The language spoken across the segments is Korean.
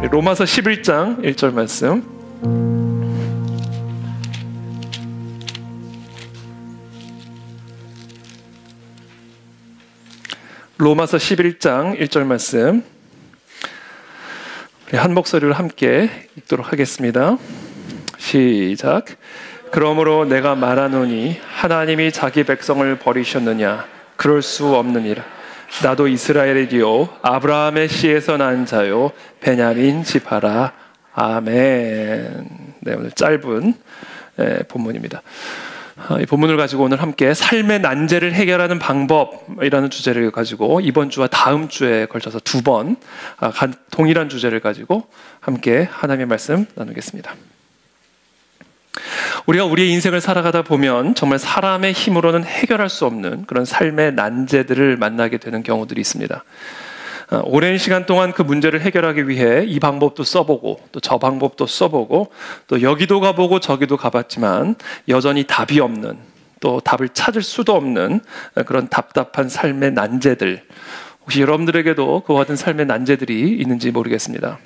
로마서 11장 1절 말씀. 로마서 11장 1절 말씀. 한 목소리로 함께 읽도록 하겠습니다. 시작. 그러므로 내가 말하노니 하나님이 자기 백성을 버리셨느냐? 그럴 수 없느니라. 나도 이스라엘이요 아브라함의 씨에서 난 자요 베냐민 지파라. 아멘. 네, 오늘 짧은 본문입니다. 이 본문을 가지고 오늘 함께 삶의 난제를 해결하는 방법이라는 주제를 가지고 이번 주와 다음 주에 걸쳐서 두 번 동일한 주제를 가지고 함께 하나님의 말씀 나누겠습니다. 우리가 우리의 인생을 살아가다 보면 정말 사람의 힘으로는 해결할 수 없는 그런 삶의 난제들을 만나게 되는 경우들이 있습니다. 오랜 시간 동안 그 문제를 해결하기 위해 이 방법도 써보고 또 저 방법도 써보고 또 여기도 가보고 저기도 가봤지만 여전히 답이 없는, 또 답을 찾을 수도 없는 그런 답답한 삶의 난제들, 혹시 여러분들에게도 그와 같은 삶의 난제들이 있는지 모르겠습니다.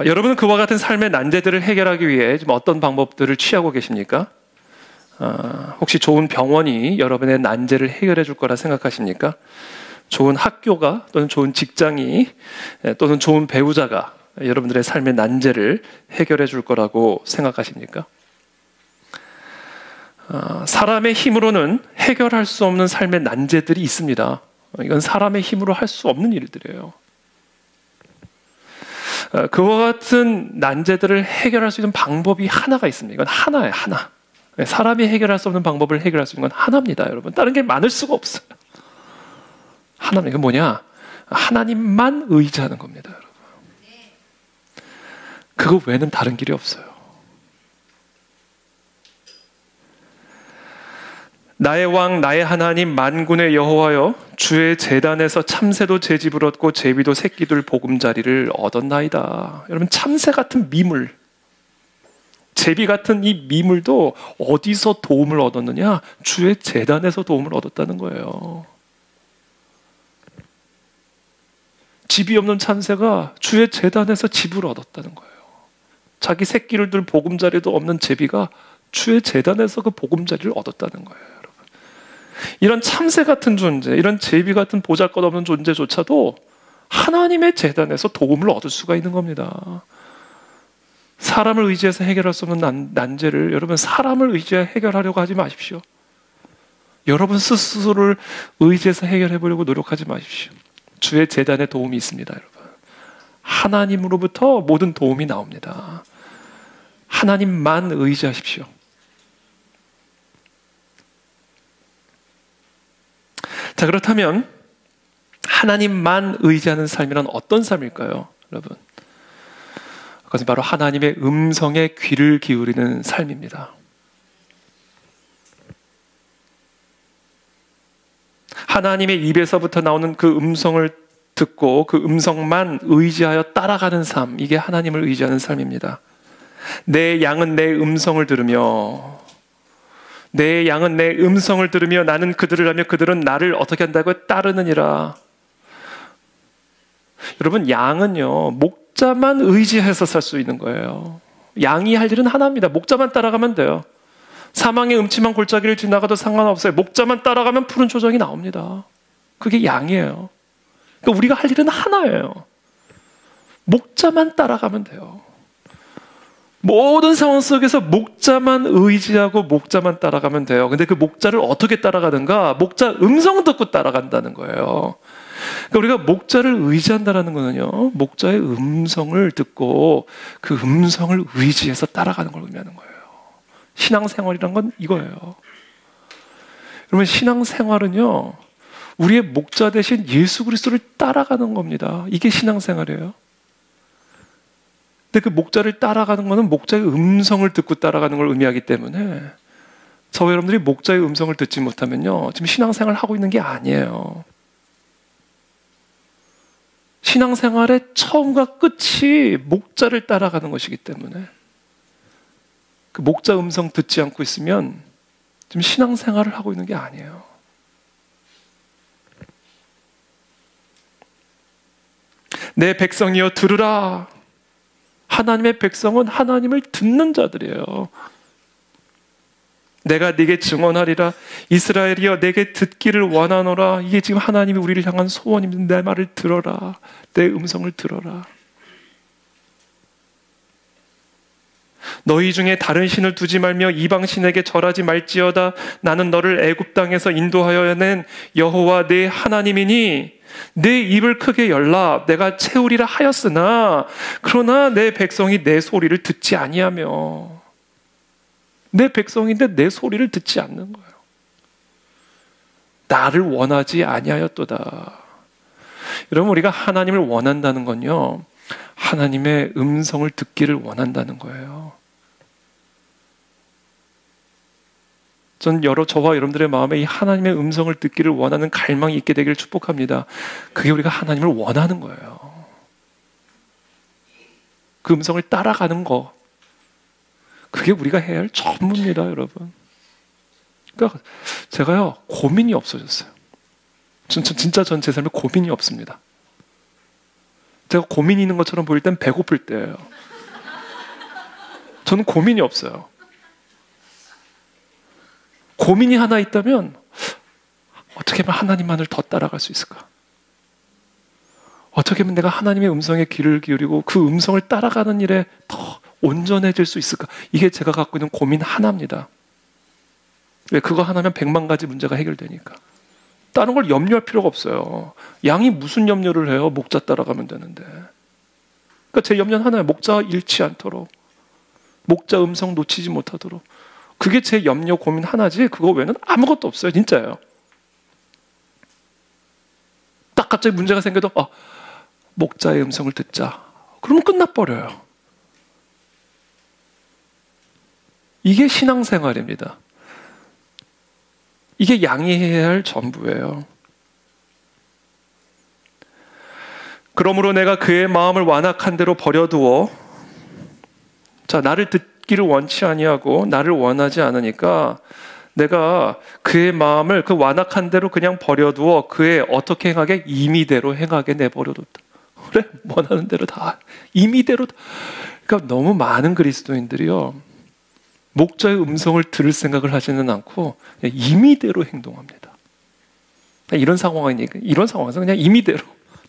여러분은 그와 같은 삶의 난제들을 해결하기 위해 좀 어떤 방법들을 취하고 계십니까? 혹시 좋은 병원이 여러분의 난제를 해결해 줄 거라 생각하십니까? 좋은 학교가 또는 좋은 직장이 또는 좋은 배우자가 여러분들의 삶의 난제를 해결해 줄 거라고 생각하십니까? 사람의 힘으로는 해결할 수 없는 삶의 난제들이 있습니다. 이건 사람의 힘으로 할 수 없는 일들이에요. 그와 같은 난제들을 해결할 수 있는 방법이 하나가 있습니다. 이건 하나예요, 하나. 사람이 해결할 수 없는 방법을 해결할 수 있는 건 하나입니다, 여러분. 다른 게 많을 수가 없어요. 하나님, 이건 뭐냐? 하나님만 의지하는 겁니다, 여러분. 그거 외에는 다른 길이 없어요. 나의 왕, 나의 하나님, 만군의 여호와여, 주의 제단에서 참새도 제 집을 얻고 제비도 새끼들 보금자리를 얻었나이다. 여러분, 참새 같은 미물, 제비 같은 이 미물도 어디서 도움을 얻었느냐? 주의 제단에서 도움을 얻었다는 거예요. 집이 없는 참새가 주의 제단에서 집을 얻었다는 거예요. 자기 새끼를 둘 보금자리도 없는 제비가 주의 제단에서 그 보금자리를 얻었다는 거예요, 여러분. 이런 참새 같은 존재, 이런 제비 같은 보잘것없는 존재조차도 하나님의 제단에서 도움을 얻을 수가 있는 겁니다. 사람을 의지해서 해결할 수 없는 난제를 여러분, 사람을 의지해 해결하려고 하지 마십시오. 여러분 스스로를 의지해서 해결해 보려고 노력하지 마십시오. 주의 제단에 도움이 있습니다, 여러분. 하나님으로부터 모든 도움이 나옵니다. 하나님만 의지하십시오. 자, 그렇다면 하나님만 의지하는 삶이란 어떤 삶일까요, 여러분? 그것은 바로 하나님의 음성에 귀를 기울이는 삶입니다. 하나님의 입에서부터 나오는 그 음성을 듣고 그 음성만 의지하여 따라가는 삶, 이게 하나님을 의지하는 삶입니다. 내 양은 내 음성을 들으며, 내 양은 내 음성을 들으며 나는 그들을 하며 그들은 나를 어떻게 한다고요? 따르느니라. 여러분, 양은요, 목자만 의지해서 살 수 있는 거예요. 양이 할 일은 하나입니다. 목자만 따라가면 돼요. 사망의 음침한 골짜기를 지나가도 상관없어요. 목자만 따라가면 푸른 초장이 나옵니다. 그게 양이에요. 그러니까 우리가 할 일은 하나예요. 목자만 따라가면 돼요. 모든 상황 속에서 목자만 의지하고 목자만 따라가면 돼요. 근데 그 목자를 어떻게 따라가는가? 목자 음성 듣고 따라간다는 거예요. 그러니까 우리가 목자를 의지한다는 거는요, 목자의 음성을 듣고 그 음성을 의지해서 따라가는 걸 의미하는 거예요. 신앙생활이란 건 이거예요. 여러분, 신앙생활은요, 우리의 목자 대신 예수 그리스도를 따라가는 겁니다. 이게 신앙생활이에요. 근데 그 목자를 따라가는 것은 목자의 음성을 듣고 따라가는 걸 의미하기 때문에 저와 여러분들이 목자의 음성을 듣지 못하면요, 지금 신앙생활을 하고 있는 게 아니에요. 신앙생활의 처음과 끝이 목자를 따라가는 것이기 때문에 그 목자 음성 듣지 않고 있으면 지금 신앙생활을 하고 있는 게 아니에요. 내 백성이여 들으라. 하나님의 백성은 하나님을 듣는 자들이에요. 내가 네게 증언하리라. 이스라엘이여 내게 듣기를 원하노라. 이게 지금 하나님이 우리를 향한 소원입니다. 내 말을 들어라. 내 음성을 들어라. 너희 중에 다른 신을 두지 말며 이방 신에게 절하지 말지어다. 나는 너를 애굽 땅에서 인도하여 낸 여호와 네 하나님이니 내 입을 크게 열라. 내가 채우리라 하였으나 그러나 내 백성이 내 소리를 듣지 아니하며. 내 백성인데 내 소리를 듣지 않는 거예요. 나를 원하지 아니하였도다. 여러분, 우리가 하나님을 원한다는 건요, 하나님의 음성을 듣기를 원한다는 거예요. 저와 여러분들의 마음에 이 하나님의 음성을 듣기를 원하는 갈망이 있게 되기를 축복합니다. 그게 우리가 하나님을 원하는 거예요. 그 음성을 따라가는 거, 그게 우리가 해야 할 전부입니다, 여러분. 그러니까 제가요, 고민이 없어졌어요. 진짜 전 제 삶에 고민이 없습니다. 제가 고민이 있는 것처럼 보일 땐 배고플 때예요. 저는 고민이 없어요. 고민이 하나 있다면 어떻게 하면 하나님만을 더 따라갈 수 있을까? 어떻게 하면 내가 하나님의 음성에 귀를 기울이고 그 음성을 따라가는 일에 더 온전해질 수 있을까? 이게 제가 갖고 있는 고민 하나입니다. 왜? 그거 하나면 100만 가지 문제가 해결되니까. 다른 걸 염려할 필요가 없어요. 양이 무슨 염려를 해요? 목자 따라가면 되는데. 그러니까 제 염려는 하나예요. 목자 잃지 않도록, 목자 음성 놓치지 못하도록. 그게 제 염려 고민 하나지 그거 외에는 아무것도 없어요. 진짜예요. 딱 갑자기 문제가 생겨도 목자의 음성을 듣자. 그러면 끝나버려요. 이게 신앙생활입니다. 이게 양이 해야 할 전부예요. 그러므로 내가 그의 마음을 완악한 대로 버려두어, 자, 나를 듣기를 원치 아니하고 나를 원하지 않으니까 내가 그의 마음을 그 완악한 대로 그냥 버려두어 그의 어떻게 행하게? 임의대로 행하게 내버려뒀다. 그래, 원하는 대로 다 임의대로. 그러니까 너무 많은 그리스도인들이요, 목자의 음성을 들을 생각을 하지는 않고 임의대로 행동합니다. 이런 상황에서 그냥 임의대로,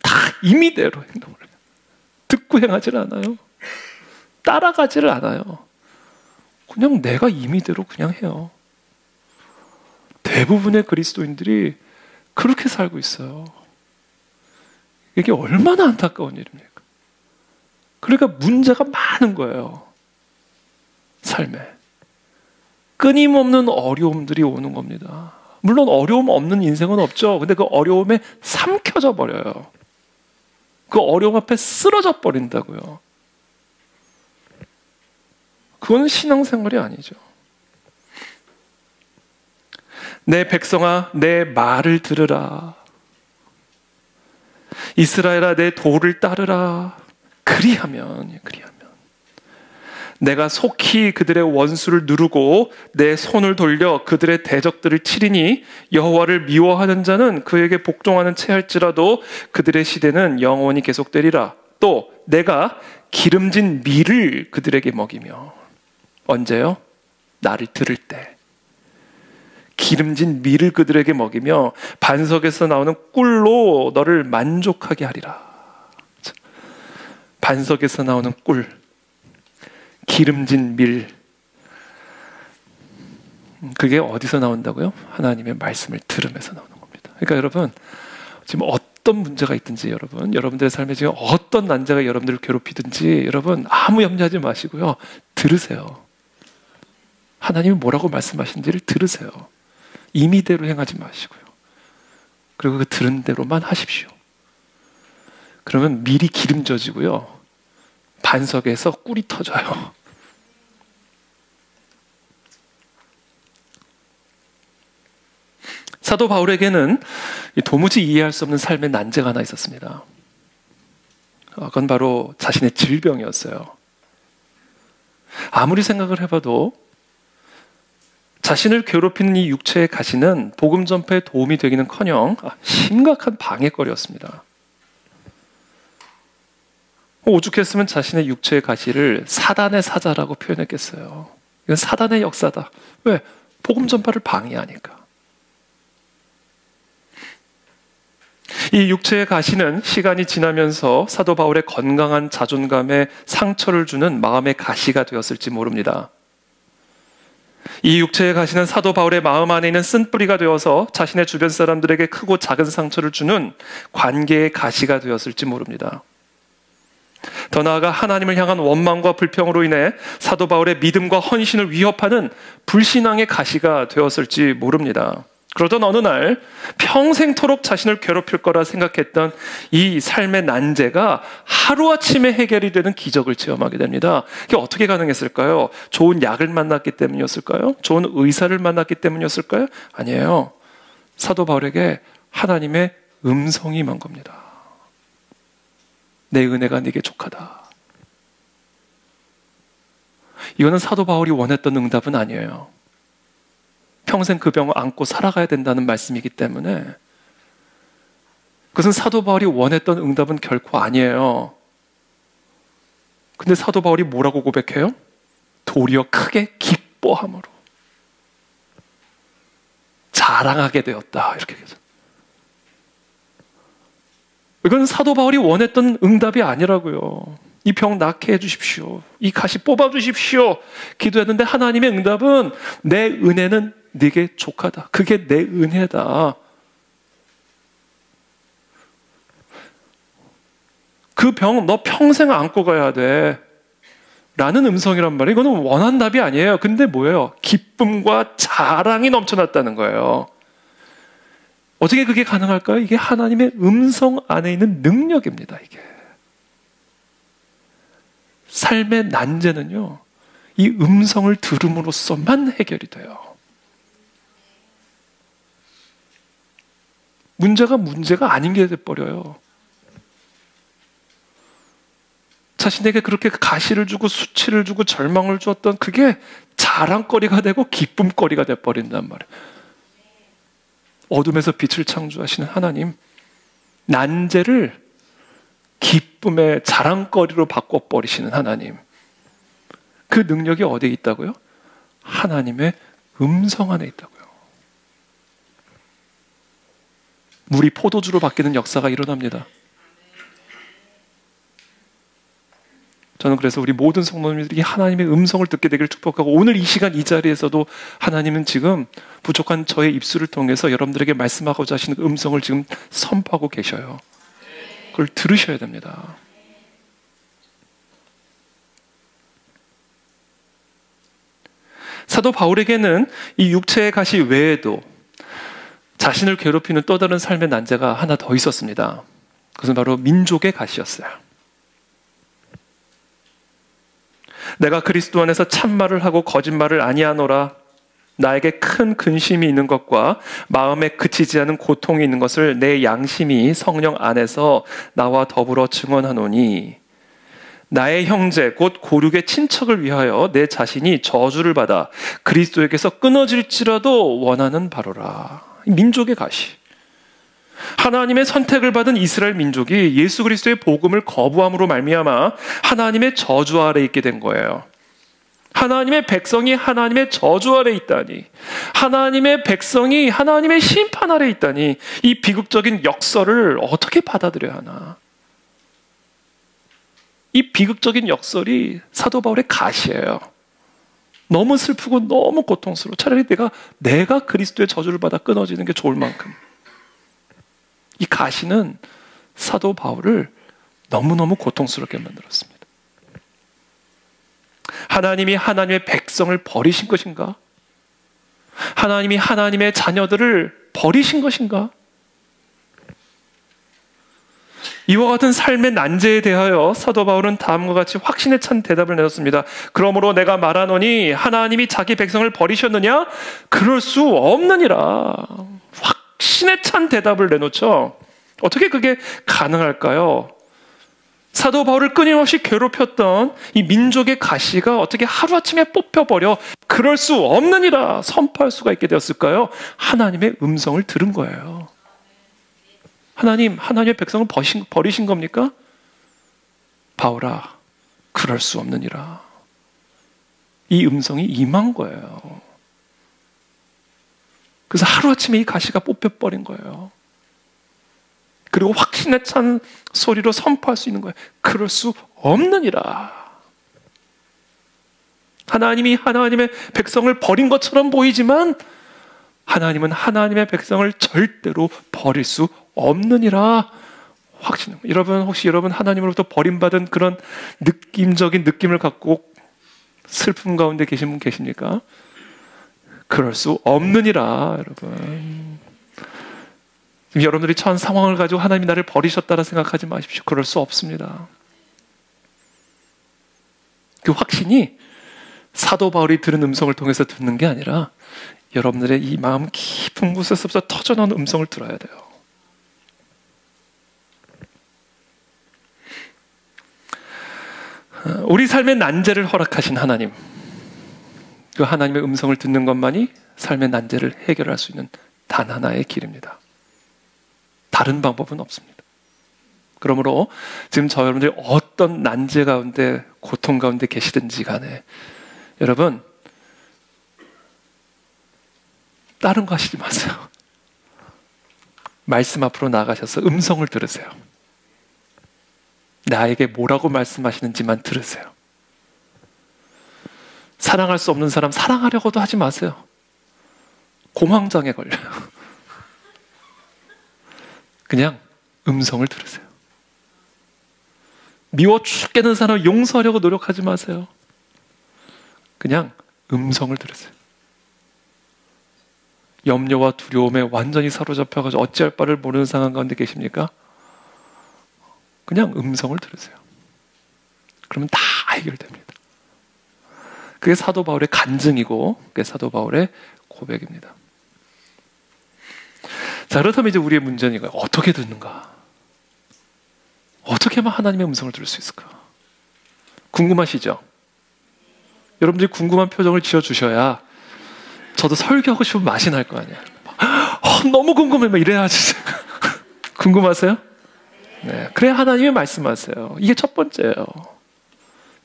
다 임의대로 행동을 해요. 듣고 행하지 않아요. 따라가지를 않아요. 그냥 내가 임의대로 그냥 해요. 대부분의 그리스도인들이 그렇게 살고 있어요. 이게 얼마나 안타까운 일입니까? 그러니까 문제가 많은 거예요. 삶에. 끊임없는 어려움들이 오는 겁니다. 물론 어려움 없는 인생은 없죠. 근데 그 어려움에 삼켜져 버려요. 그 어려움 앞에 쓰러져 버린다고요. 그건 신앙생활이 아니죠. 내 백성아, 내 말을 들으라. 이스라엘아, 내 도를 따르라. 그리하면 내가 속히 그들의 원수를 누르고 내 손을 돌려 그들의 대적들을 치리니 여호와를 미워하는 자는 그에게 복종하는 채할지라도 그들의 시대는 영원히 계속되리라. 또 내가 기름진 밀을 그들에게 먹이며. 언제요? 나를 들을 때. 기름진 밀을 그들에게 먹이며 반석에서 나오는 꿀로 너를 만족하게 하리라. 반석에서 나오는 꿀, 기름진 밀, 그게 어디서 나온다고요? 하나님의 말씀을 들으면서 나오는 겁니다. 그러니까 여러분, 지금 어떤 문제가 있든지 여러분들의 삶에 지금 어떤 난제가 여러분들을 괴롭히든지 여러분 아무 염려하지 마시고요. 들으세요. 하나님이 뭐라고 말씀하신지를 들으세요. 임의대로 행하지 마시고요. 그리고 그 들은 대로만 하십시오. 그러면 밀이 기름져지고요, 반석에서 꿀이 터져요. 사도 바울에게는 도무지 이해할 수 없는 삶의 난제가 하나 있었습니다. 그건 바로 자신의 질병이었어요. 아무리 생각을 해봐도 자신을 괴롭히는 이 육체의 가시는 복음 전파에 도움이 되기는커녕 심각한 방해거리였습니다. 오죽했으면 자신의 육체의 가시를 사단의 사자라고 표현했겠어요. 이건 사단의 역사다. 왜? 복음 전파를 방해하니까. 이 육체의 가시는 시간이 지나면서 사도 바울의 건강한 자존감에 상처를 주는 마음의 가시가 되었을지 모릅니다. 이 육체의 가시는 사도 바울의 마음 안에 있는 쓴뿌리가 되어서 자신의 주변 사람들에게 크고 작은 상처를 주는 관계의 가시가 되었을지 모릅니다. 더 나아가 하나님을 향한 원망과 불평으로 인해 사도 바울의 믿음과 헌신을 위협하는 불신앙의 가시가 되었을지 모릅니다. 그러던 어느 날 평생토록 자신을 괴롭힐 거라 생각했던 이 삶의 난제가 하루아침에 해결이 되는 기적을 체험하게 됩니다. 이게 어떻게 가능했을까요? 좋은 약을 만났기 때문이었을까요? 좋은 의사를 만났기 때문이었을까요? 아니에요. 사도 바울에게 하나님의 음성이 임한 겁니다. 내 은혜가 네게 족하다. 이거는 사도 바울이 원했던 응답은 아니에요. 평생 그 병을 안고 살아가야 된다는 말씀이기 때문에 그것은 사도 바울이 원했던 응답은 결코 아니에요. 근데 사도 바울이 뭐라고 고백해요? 도리어 크게 기뻐함으로 자랑하게 되었다. 이렇게 얘기하죠. 이건 사도 바울이 원했던 응답이 아니라고요. 이 병 낫게 해주십시오. 이 가시 뽑아주십시오. 기도했는데 하나님의 응답은 내 은혜는 네게 족하다. 그게 내 은혜다. 그 병 너 평생 안고 가야 돼. 라는 음성이란 말이에요. 이거는 원한 답이 아니에요. 근데 뭐예요? 기쁨과 자랑이 넘쳐났다는 거예요. 어떻게 그게 가능할까요? 이게 하나님의 음성 안에 있는 능력입니다. 이게. 삶의 난제는요, 이 음성을 들음으로써만 해결이 돼요. 문제가 아닌 게 돼버려요. 자신에게 그렇게 가시를 주고 수치를 주고 절망을 주었던 그게 자랑거리가 되고 기쁨거리가 돼버린단 말이에요. 어둠에서 빛을 창조하시는 하나님, 난제를 기쁨의 자랑거리로 바꿔버리시는 하나님, 그 능력이 어디에 있다고요? 하나님의 음성 안에 있다고요. 물이 포도주로 바뀌는 역사가 일어납니다. 저는 그래서 우리 모든 성도님들이 하나님의 음성을 듣게 되기를 축복하고, 오늘 이 시간 이 자리에서도 하나님은 지금 부족한 저의 입술을 통해서 여러분들에게 말씀하고자 하시는 음성을 지금 선포하고 계셔요. 그걸 들으셔야 됩니다. 사도 바울에게는 이 육체의 가시 외에도 자신을 괴롭히는 또 다른 삶의 난제가 하나 더 있었습니다. 그것은 바로 민족의 가시였어요. 내가 그리스도 안에서 참말을 하고 거짓말을 아니하노라. 나에게 큰 근심이 있는 것과 마음에 그치지 않은 고통이 있는 것을 내 양심이 성령 안에서 나와 더불어 증언하노니, 나의 형제 곧 고륙의 친척을 위하여 내 자신이 저주를 받아 그리스도에게서 끊어질지라도 원하는 바로라. 민족의 가시. 하나님의 선택을 받은 이스라엘 민족이 예수 그리스도의 복음을 거부함으로 말미암아 하나님의 저주 아래 있게 된 거예요. 하나님의 백성이 하나님의 저주 아래 있다니, 하나님의 백성이 하나님의 심판 아래 있다니, 이 비극적인 역설을 어떻게 받아들여야 하나? 이 비극적인 역설이 사도 바울의 가시예요. 너무 슬프고 너무 고통스러워. 차라리 내가 그리스도의 저주를 받아 끊어지는 게 좋을 만큼. 이 가시는 사도 바울을 너무너무 고통스럽게 만들었습니다. 하나님이 하나님의 백성을 버리신 것인가? 하나님이 하나님의 자녀들을 버리신 것인가? 이와 같은 삶의 난제에 대하여 사도 바울은 다음과 같이 확신에 찬 대답을 내렸습니다. 그러므로 내가 말하노니 하나님이 자기 백성을 버리셨느냐? 그럴 수 없느니라. 확신에 찬 대답을 내놓죠. 어떻게 그게 가능할까요? 사도 바울을 끊임없이 괴롭혔던 이 민족의 가시가 어떻게 하루아침에 뽑혀버려 그럴 수 없느니라 선포할 수가 있게 되었을까요? 하나님의 음성을 들은 거예요. 하나님의 백성을 버리신 겁니까? 바울아, 그럴 수 없느니라. 이 음성이 임한 거예요. 그래서 하루아침에 이 가시가 뽑혀버린 거예요. 그리고 확신에 찬 소리로 선포할 수 있는 거예요. 그럴 수 없느니라. 하나님이 하나님의 백성을 버린 것처럼 보이지만 하나님은 하나님의 백성을 절대로 버릴 수 없느니라. 확신. 여러분, 혹시 여러분 하나님으로부터 버림받은 그런 느낌적인 느낌을 갖고 슬픔 가운데 계신 분 계십니까? 그럴 수 없느니라, 여러분. 지금 여러분들이 처한 상황을 가지고 하나님이 나를 버리셨다라 생각하지 마십시오. 그럴 수 없습니다. 그 확신이 사도 바울이 들은 음성을 통해서 듣는 게 아니라 여러분들의 이 마음 깊은 곳에서부터 터져나오는 음성을 들어야 돼요. 우리 삶의 난제를 허락하신 하나님, 그 하나님의 음성을 듣는 것만이 삶의 난제를 해결할 수 있는 단 하나의 길입니다. 다른 방법은 없습니다. 그러므로 지금 저 여러분들이 어떤 난제 가운데, 고통 가운데 계시든지 간에 여러분, 다른 거 하시지 마세요. 말씀 앞으로 나가셔서 음성을 들으세요. 나에게 뭐라고 말씀하시는지만 들으세요. 사랑할 수 없는 사람 사랑하려고도 하지 마세요. 공황장애 걸려요. 그냥 음성을 들으세요. 미워 죽겠는 사람 용서하려고 노력하지 마세요. 그냥 음성을 들으세요. 염려와 두려움에 완전히 사로잡혀가지고 어찌할 바를 모르는 상황 가운데 계십니까? 그냥 음성을 들으세요. 그러면 다 해결됩니다. 그게 사도 바울의 간증이고 그게 사도 바울의 고백입니다. 자, 그렇다면 이제 우리의 문제는 이거예요. 어떻게 듣는가? 어떻게 하면 하나님의 음성을 들을 수 있을까? 궁금하시죠? 여러분들이 궁금한 표정을 지어주셔야 저도 설교하고 싶으면 맛이 날 거 아니에요. 너무 궁금해. 막 이래야지. 궁금하세요? 네. 그래야 하나님이 말씀하세요. 이게 첫 번째예요.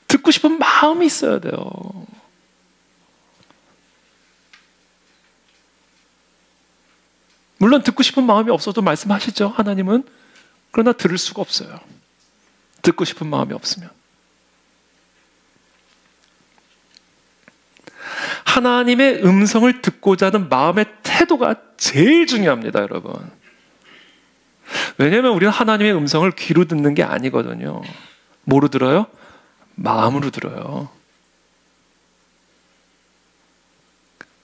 듣고 싶은 마음이 있어야 돼요. 물론 듣고 싶은 마음이 없어도 말씀하시죠. 하나님은. 그러나 들을 수가 없어요. 듣고 싶은 마음이 없으면. 하나님의 음성을 듣고자 하는 마음의 태도가 제일 중요합니다, 여러분. 왜냐하면 우리는 하나님의 음성을 귀로 듣는 게 아니거든요. 뭐로 들어요? 마음으로 들어요.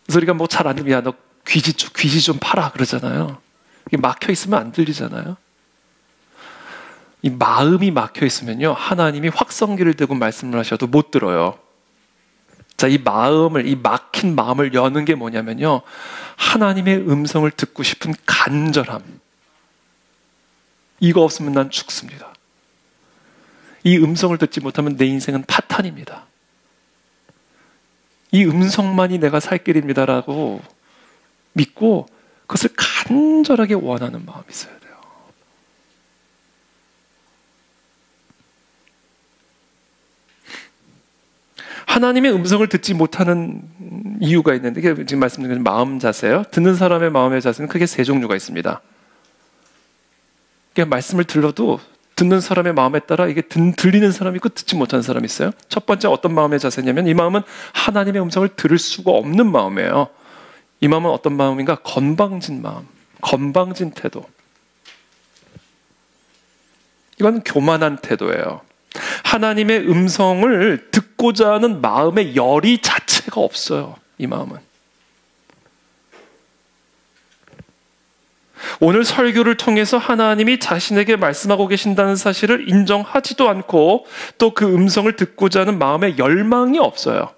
그래서 우리가 뭐 잘 안 들으면 야, 너 귀지 좀 팔아 그러잖아요. 이게 막혀 있으면 안 들리잖아요. 이 마음이 막혀 있으면요, 하나님이 확성기를 대고 말씀을 하셔도 못 들어요. 자, 이 막힌 마음을 여는 게 뭐냐면요, 하나님의 음성을 듣고 싶은 간절함. 이거 없으면 난 죽습니다. 이 음성을 듣지 못하면 내 인생은 파탄입니다. 이 음성만이 내가 살 길입니다라고 믿고 그것을 간절하게 원하는 마음이 있어야 돼요. 하나님의 음성을 듣지 못하는 이유가 있는데, 이게 지금 말씀드린 마음 자세예요. 듣는 사람의 마음의 자세는 크게 세 종류가 있습니다. 그냥 말씀을 들어도 듣는 사람의 마음에 따라 이게 들리는 사람이 있고 듣지 못하는 사람이 있어요. 첫 번째 어떤 마음의 자세냐면, 이 마음은 하나님의 음성을 들을 수가 없는 마음이에요. 이 마음은 어떤 마음인가? 건방진 마음, 건방진 태도. 이건 교만한 태도예요. 하나님의 음성을 듣고자 하는 마음의 열이 자체가 없어요. 이 마음은. 오늘 설교를 통해서 하나님이 자신에게 말씀하고 계신다는 사실을 인정하지도 않고 또 그 음성을 듣고자 하는 마음의 열망이 없어요.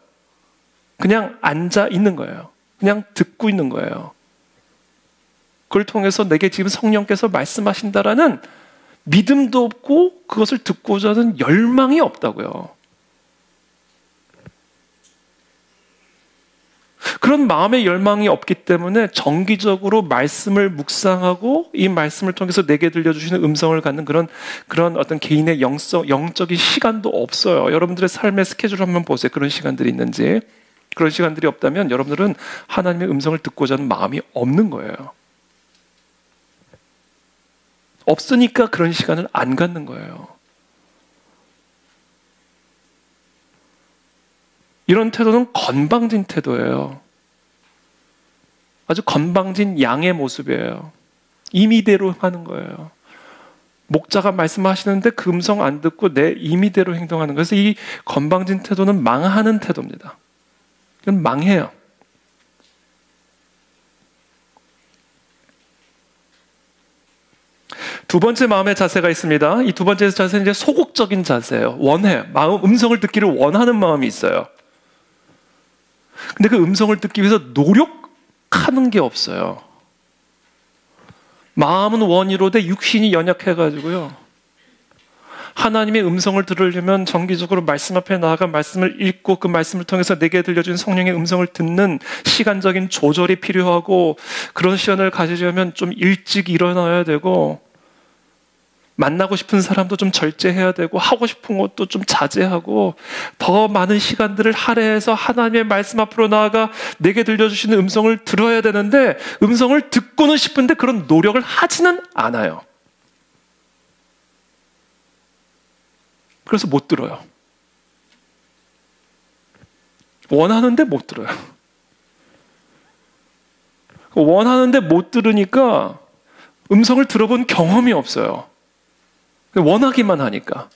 그냥 앉아 있는 거예요. 그냥 듣고 있는 거예요. 그걸 통해서 내게 지금 성령께서 말씀하신다라는 믿음도 없고 그것을 듣고자 하는 열망이 없다고요. 그런 마음의 열망이 없기 때문에 정기적으로 말씀을 묵상하고 이 말씀을 통해서 내게 들려주시는 음성을 갖는 그런 어떤 개인의 영적인 시간도 없어요. 여러분들의 삶의 스케줄 한번 보세요. 그런 시간들이 있는지. 그런 시간들이 없다면 여러분들은 하나님의 음성을 듣고자 하는 마음이 없는 거예요. 없으니까 그런 시간을 안 갖는 거예요. 이런 태도는 건방진 태도예요. 아주 건방진 양의 모습이에요. 임의대로 하는 거예요. 목자가 말씀하시는데 그 음성 안 듣고 내 임의대로 행동하는 거예요. 그래서 이 건방진 태도는 망하는 태도입니다. 이건 망해요. 두 번째 마음의 자세가 있습니다. 이 두 번째 자세는 이제 소극적인 자세예요. 원해. 음성을 듣기를 원하는 마음이 있어요. 근데 그 음성을 듣기 위해서 노력하는 게 없어요. 마음은 원이로되 육신이 연약해가지고요. 하나님의 음성을 들으려면 정기적으로 말씀 앞에 나아가 말씀을 읽고 그 말씀을 통해서 내게 들려준 성령의 음성을 듣는 시간적인 조절이 필요하고, 그런 시간을 가지려면 좀 일찍 일어나야 되고, 만나고 싶은 사람도 좀 절제해야 되고, 하고 싶은 것도 좀 자제하고, 더 많은 시간들을 할애해서 하나님의 말씀 앞으로 나아가 내게 들려주시는 음성을 들어야 되는데, 음성을 듣고는 싶은데 그런 노력을 하지는 않아요. 그래서 못 들어요. 원하는데 못 들어요. 원하는데 못 들으니까 음성을 들어본 경험이 없어요. 원하기만 하니까.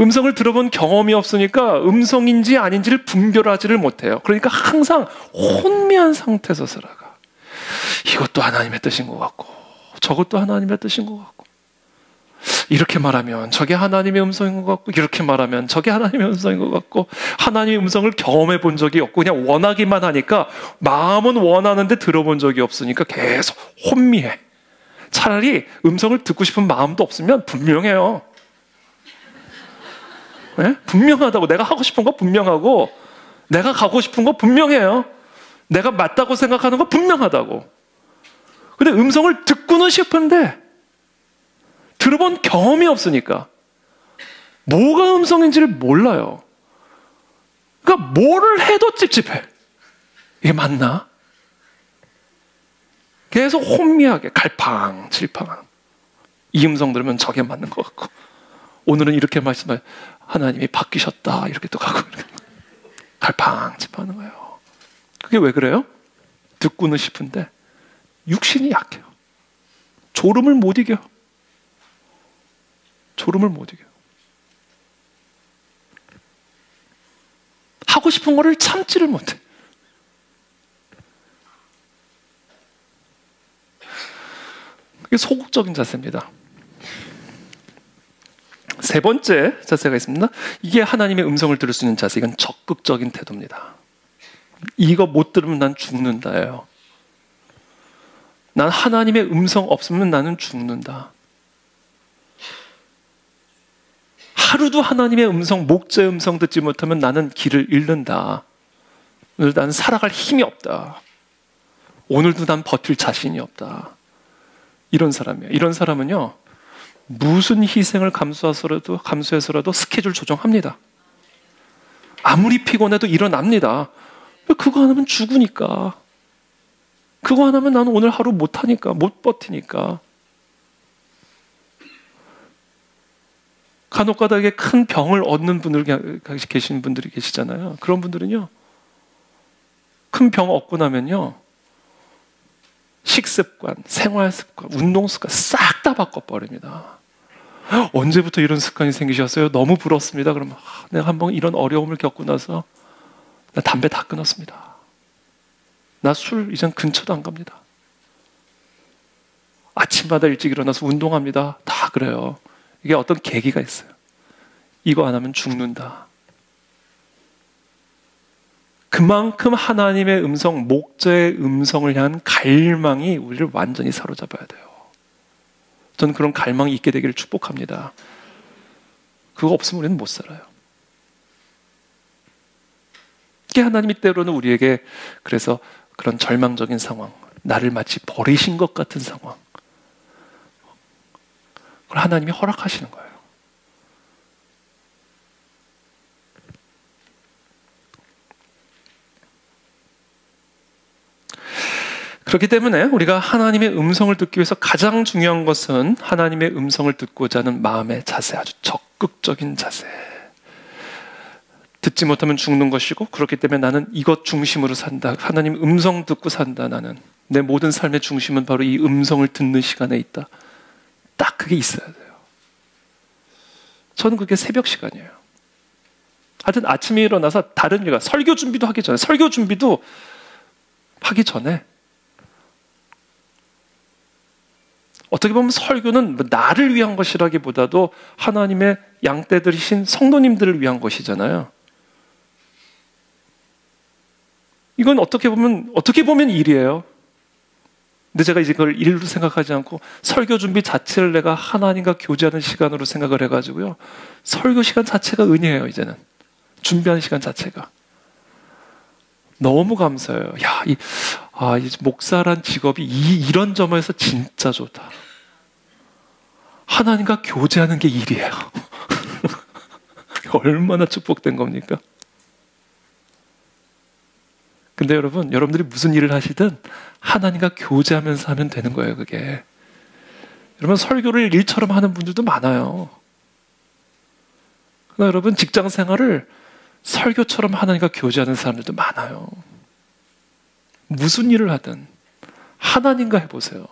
음성을 들어본 경험이 없으니까 음성인지 아닌지를 분별하지를 못해요. 그러니까 항상 혼미한 상태에서 살아가. 이것도 하나님의 뜻인 것 같고, 저것도 하나님의 뜻인 것 같고, 이렇게 말하면 저게 하나님의 음성인 것 같고, 이렇게 말하면 저게 하나님의 음성인 것 같고, 하나님의 음성을 경험해 본 적이 없고 그냥 원하기만 하니까, 마음은 원하는데 들어본 적이 없으니까 계속 혼미해. 차라리 음성을 듣고 싶은 마음도 없으면 분명해요. 네? 분명하다고. 내가 하고 싶은 거 분명하고, 내가 가고 싶은 거 분명해요. 내가 맞다고 생각하는 거 분명하다고. 근데 음성을 듣고는 싶은데 들어본 경험이 없으니까 뭐가 음성인지를 몰라요. 그러니까 뭐를 해도 찝찝해. 이게 맞나? 계속 혼미하게 갈팡질팡. 이 음성 들으면 저게 맞는 것 같고, 오늘은 이렇게 말씀해, 하나님이 바뀌셨다, 이렇게 또 가고, 갈팡질팡하는 거예요. 그게 왜 그래요? 듣고는 싶은데 육신이 약해요. 졸음을 못 이겨. 졸음을 못 이겨. 하고 싶은 거를 참지를 못해. 그게 소극적인 자세입니다. 세 번째 자세가 있습니다. 이게 하나님의 음성을 들을 수 있는 자세. 이건 적극적인 태도입니다. 이거 못 들으면 난 죽는다예요. 난 하나님의 음성 없으면 나는 죽는다. 하루도 하나님의 음성, 목자의 음성 듣지 못하면 나는 길을 잃는다. 오늘 나는 살아갈 힘이 없다. 오늘도 난 버틸 자신이 없다. 이런 사람이에요. 이런 사람은요, 무슨 희생을 감수해서라도 스케줄 조정합니다. 아무리 피곤해도 일어납니다. 그거 안 하면 죽으니까. 그거 안 하면 나는 오늘 하루 못하니까, 못 버티니까. 간혹가다하게 큰 병을 얻는 분들 계신 분들이 계시잖아요. 그런 분들은요, 큰 병 얻고 나면요, 식습관, 생활습관, 운동습관 싹 다 바꿔버립니다. 언제부터 이런 습관이 생기셨어요? 너무 부럽습니다. 그러면 내가 한번 이런 어려움을 겪고 나서 나 담배 다 끊었습니다. 나 술 이젠 근처도 안 갑니다. 아침마다 일찍 일어나서 운동합니다. 다 그래요. 이게 어떤 계기가 있어요. 이거 안 하면 죽는다. 그만큼 하나님의 음성, 목자의 음성을 향한 갈망이 우리를 완전히 사로잡아야 돼요. 저는 그런 갈망이 있게 되기를 축복합니다. 그거 없으면 우리는 못 살아요. 쉽게 하나님이 때로는 우리에게 그래서 그런 절망적인 상황, 나를 마치 버리신 것 같은 상황, 그걸 하나님이 허락하시는 거예요. 그렇기 때문에 우리가 하나님의 음성을 듣기 위해서 가장 중요한 것은 하나님의 음성을 듣고자 하는 마음의 자세, 아주 적극적인 자세. 듣지 못하면 죽는 것이고, 그렇기 때문에 나는 이것 중심으로 산다. 하나님 음성 듣고 산다. 나는 내 모든 삶의 중심은 바로 이 음성을 듣는 시간에 있다. 딱 그게 있어야 돼요. 저는 그게 새벽 시간이에요. 하여튼 아침에 일어나서 다른 일과 설교 준비도 하기 전에, 설교 준비도 하기 전에 어떻게 보면 설교는 나를 위한 것이라기보다도 하나님의 양떼들이신 성도님들을 위한 것이잖아요. 이건 어떻게 보면 일이에요. 근데 제가 이제 그걸 일로 생각하지 않고 설교 준비 자체를 내가 하나님과 교제하는 시간으로 생각을 해가지고요. 설교 시간 자체가 은혜예요, 이제는. 준비하는 시간 자체가. 너무 감사해요. 야, 이 목사란 직업이 이런 점에서 진짜 좋다. 하나님과 교제하는 게 일이에요. 얼마나 축복된 겁니까? 근데 여러분들이 무슨 일을 하시든 하나님과 교제하면서 하면 되는 거예요, 그게. 여러분, 설교를 일처럼 하는 분들도 많아요. 그러나 여러분, 직장 생활을 설교처럼 하나님과 교제하는 사람들도 많아요. 무슨 일을 하든 하나님과 해보세요.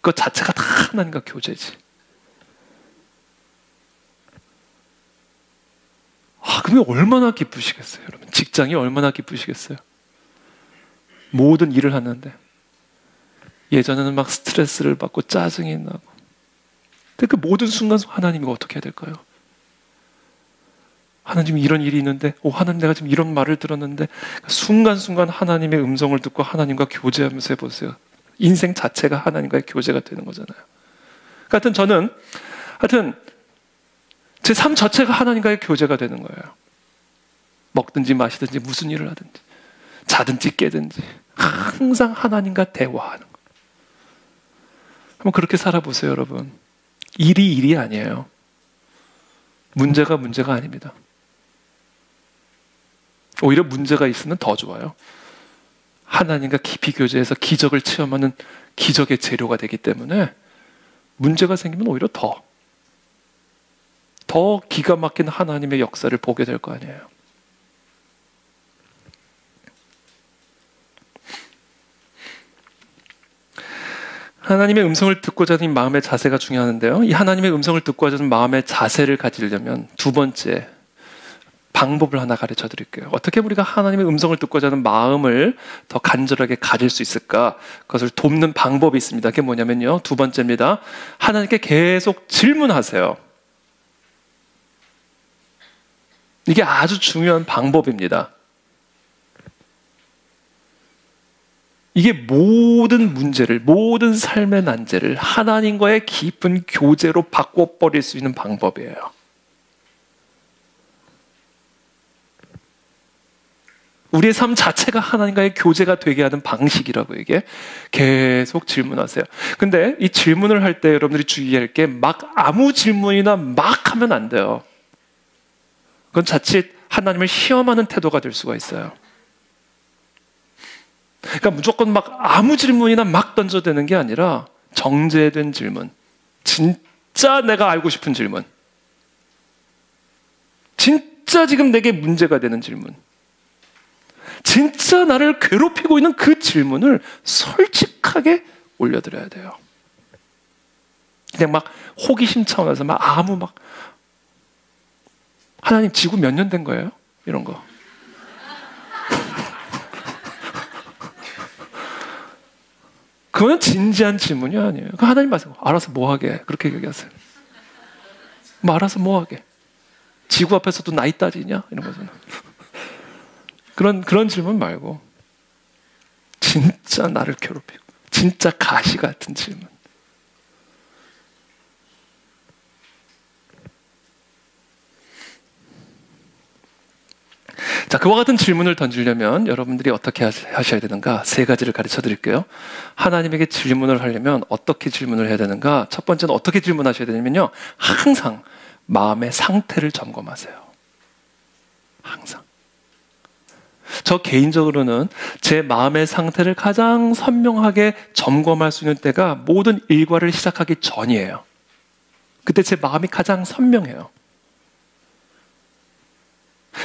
그것 자체가 다 하나님과 교제지. 그러면 얼마나 기쁘시겠어요, 여러분. 직장이 얼마나 기쁘시겠어요. 모든 일을 하는데 예전에는 막 스트레스를 받고 짜증이 나고, 근데 그 모든 순간 하나님이 어떻게 해야 될까요? 하나님 이런 일이 있는데, 하나님 내가 지금 이런 말을 들었는데, 순간순간 하나님의 음성을 듣고 하나님과 교제하면서 해보세요. 인생 자체가 하나님과의 교제가 되는 거잖아요. 하여튼 저는 제 삶 자체가 하나님과의 교제가 되는 거예요. 먹든지 마시든지 무슨 일을 하든지 자든지 깨든지 항상 하나님과 대화하는 거예요. 한번 그렇게 살아보세요, 여러분. 일이 아니에요. 문제가 아닙니다. 오히려 문제가 있으면 더 좋아요. 하나님과 깊이 교제해서 기적을 체험하는 기적의 재료가 되기 때문에 문제가 생기면 오히려 더 기가 막힌 하나님의 역사를 보게 될 거 아니에요. 하나님의 음성을 듣고자 하는 마음의 자세가 중요한데요. 이 하나님의 음성을 듣고자 하는 마음의 자세를 가지려면 두 번째 방법을 하나 가르쳐 드릴게요. 어떻게 우리가 하나님의 음성을 듣고자 하는 마음을 더 간절하게 가질 수 있을까? 그것을 돕는 방법이 있습니다. 그게 뭐냐면요. 두 번째입니다. 하나님께 계속 질문하세요. 이게 아주 중요한 방법입니다. 이게 모든 문제를, 모든 삶의 난제를 하나님과의 깊은 교제로 바꿔버릴 수 있는 방법이에요. 우리의 삶 자체가 하나님과의 교제가 되게 하는 방식이라고 이게. 계속 질문하세요. 근데 이 질문을 할 때 여러분들이 주의할 게 막 아무 질문이나 막 하면 안 돼요. 그건 자칫 하나님을 시험하는 태도가 될 수가 있어요. 그러니까 무조건 막 아무 질문이나 막 던져대는 게 아니라 정제된 질문. 진짜 내가 알고 싶은 질문. 진짜 지금 내게 문제가 되는 질문. 진짜 나를 괴롭히고 있는 그 질문을 솔직하게 올려드려야 돼요. 그냥 막 호기심 차원에서 하나님 지구 몇 년 된 거예요? 이런 거. 그건 진지한 질문이 아니에요. 하나님 말씀, 알아서 뭐 하게? 그렇게 얘기하세요. 알아서 뭐 하게? 지구 앞에서도 나이 따지냐? 이런 거잖아. 그런 질문 말고 진짜 나를 괴롭히고 진짜 가시 같은 질문. 자, 그와 같은 질문을 던지려면 여러분들이 어떻게 하셔야 되는가? 세 가지를 가르쳐 드릴게요. 하나님에게 질문을 하려면 어떻게 질문을 해야 되는가? 첫 번째는 어떻게 질문하셔야 되냐면요. 항상 마음의 상태를 점검하세요. 항상. 저 개인적으로는 제 마음의 상태를 가장 선명하게 점검할 수 있는 때가 모든 일과를 시작하기 전이에요. 그때 제 마음이 가장 선명해요.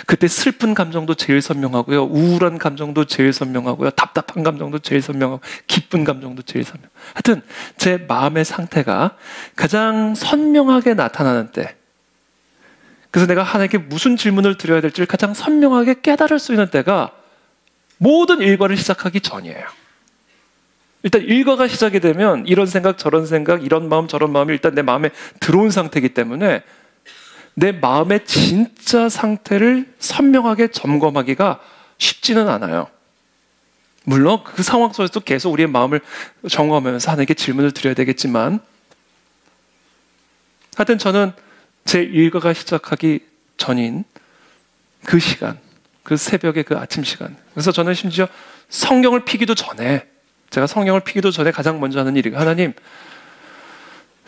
그때 슬픈 감정도 제일 선명하고요. 우울한 감정도 제일 선명하고요. 답답한 감정도 제일 선명하고 기쁜 감정도 제일 선명. 하여튼 제 마음의 상태가 가장 선명하게 나타나는 때, 그래서 내가 하나님께 무슨 질문을 드려야 될지를 가장 선명하게 깨달을 수 있는 때가 모든 일과를 시작하기 전이에요. 일단 일과가 시작이 되면 이런 생각 저런 생각 이런 마음 저런 마음이 일단 내 마음에 들어온 상태이기 때문에 내 마음의 진짜 상태를 선명하게 점검하기가 쉽지는 않아요. 물론 그 상황 속에서도 계속 우리의 마음을 점검하면서 하나님께 질문을 드려야 되겠지만, 하여튼 저는 제 일과가 시작하기 전인 그 시간, 그 새벽의 그 아침 시간, 그래서 저는 심지어 성경을 피기도 전에, 제가 성경을 피기도 전에 가장 먼저 하는 일이, 하나님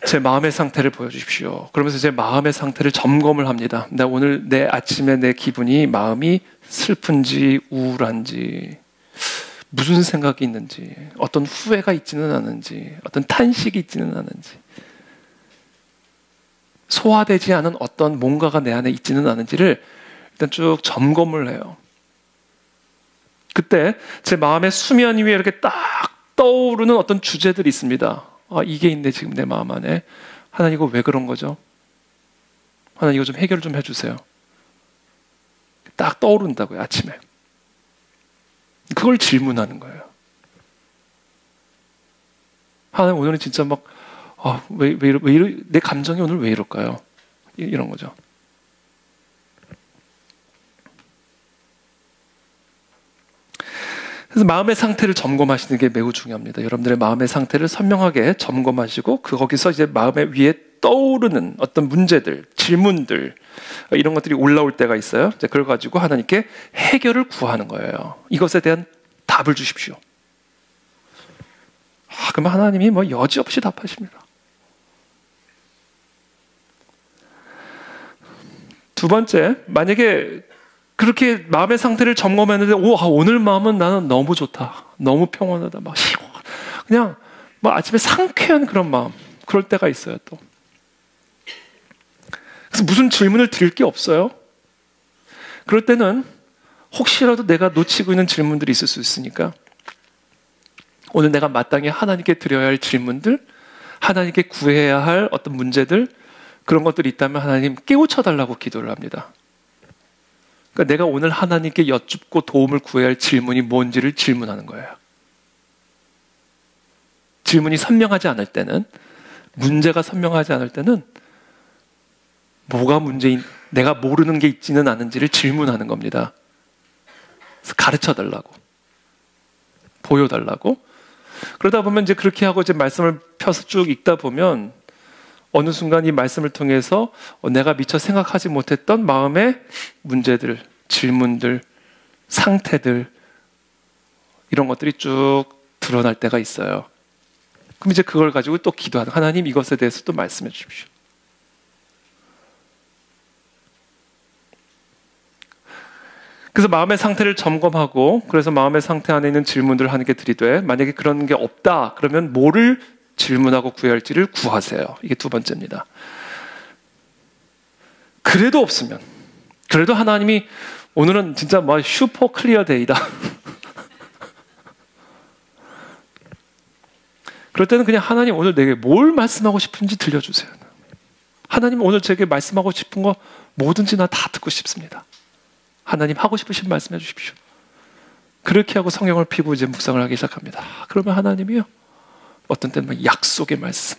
제 마음의 상태를 보여주십시오. 그러면서 제 마음의 상태를 점검을 합니다. 나 오늘 내 아침에 내 기분이, 마음이 슬픈지 우울한지, 무슨 생각이 있는지, 어떤 후회가 있지는 않은지, 어떤 탄식이 있지는 않은지, 소화되지 않은 어떤 뭔가가 내 안에 있지는 않은지를 일단 쭉 점검을 해요. 그때 제 마음의 수면 위에 이렇게 딱 떠오르는 어떤 주제들이 있습니다. 아, 이게 있네 지금 내 마음 안에. 하나님 이거 왜 그런 거죠? 하나님 이거 좀 해결 좀 해주세요. 딱 떠오른다고요, 아침에. 그걸 질문하는 거예요. 하나님 오늘은 진짜 막 내 감정이 오늘 왜 이럴까요? 이런 거죠. 그래서 마음의 상태를 점검하시는 게 매우 중요합니다. 여러분들의 마음의 상태를 선명하게 점검하시고 거기서 이제 마음의 위에 떠오르는 어떤 문제들, 질문들 이런 것들이 올라올 때가 있어요. 이제 그걸 가지고 하나님께 해결을 구하는 거예요. 이것에 대한 답을 주십시오. 그러면 하나님이 뭐 여지없이 답하십니다. 두 번째, 만약에 그렇게 마음의 상태를 점검했는데 오늘 마음은 나는 너무 좋다, 너무 평온하다, 막 그냥 막 아침에 상쾌한 그런 마음, 그럴 때가 있어요. 또 그래서 무슨 질문을 드릴 게 없어요. 그럴 때는 혹시라도 내가 놓치고 있는 질문들이 있을 수 있으니까 오늘 내가 마땅히 하나님께 드려야 할 질문들, 하나님께 구해야 할 어떤 문제들, 그런 것들이 있다면 하나님 깨우쳐 달라고 기도를 합니다. 그러니까 내가 오늘 하나님께 여쭙고 도움을 구해야 할 질문이 뭔지를 질문하는 거예요. 질문이 선명하지 않을 때는, 문제가 선명하지 않을 때는 뭐가 문제인, 내가 모르는 게 있지는 않은지를 질문하는 겁니다. 그래서 가르쳐 달라고, 보여달라고. 그러다 보면 이제 그렇게 하고 이제 말씀을 펴서 쭉 읽다 보면 어느 순간 이 말씀을 통해서 내가 미처 생각하지 못했던 마음의 문제들, 질문들, 상태들, 이런 것들이 쭉 드러날 때가 있어요. 그럼 이제 그걸 가지고 또 기도하는, 하나님 이것에 대해서 또 말씀해 주십시오. 그래서 마음의 상태를 점검하고, 그래서 마음의 상태 안에 있는 질문들을 하나님께 드리되, 만약에 그런 게 없다 그러면 뭐를 질문하고 구해야 할지를 구하세요. 이게 두 번째입니다. 그래도 없으면, 그래도 하나님이 오늘은 진짜 뭐 슈퍼 클리어 데이다. 그럴 때는 그냥 하나님 오늘 내게 뭘 말씀하고 싶은지 들려주세요. 하나님 오늘 제게 말씀하고 싶은 거 뭐든지 나 다 듣고 싶습니다. 하나님 하고 싶으신 말씀해 주십시오. 그렇게 하고 성경을 피고 이제 묵상을 하기 시작합니다. 그러면 하나님이요, 어떤 때는 약속의 말씀,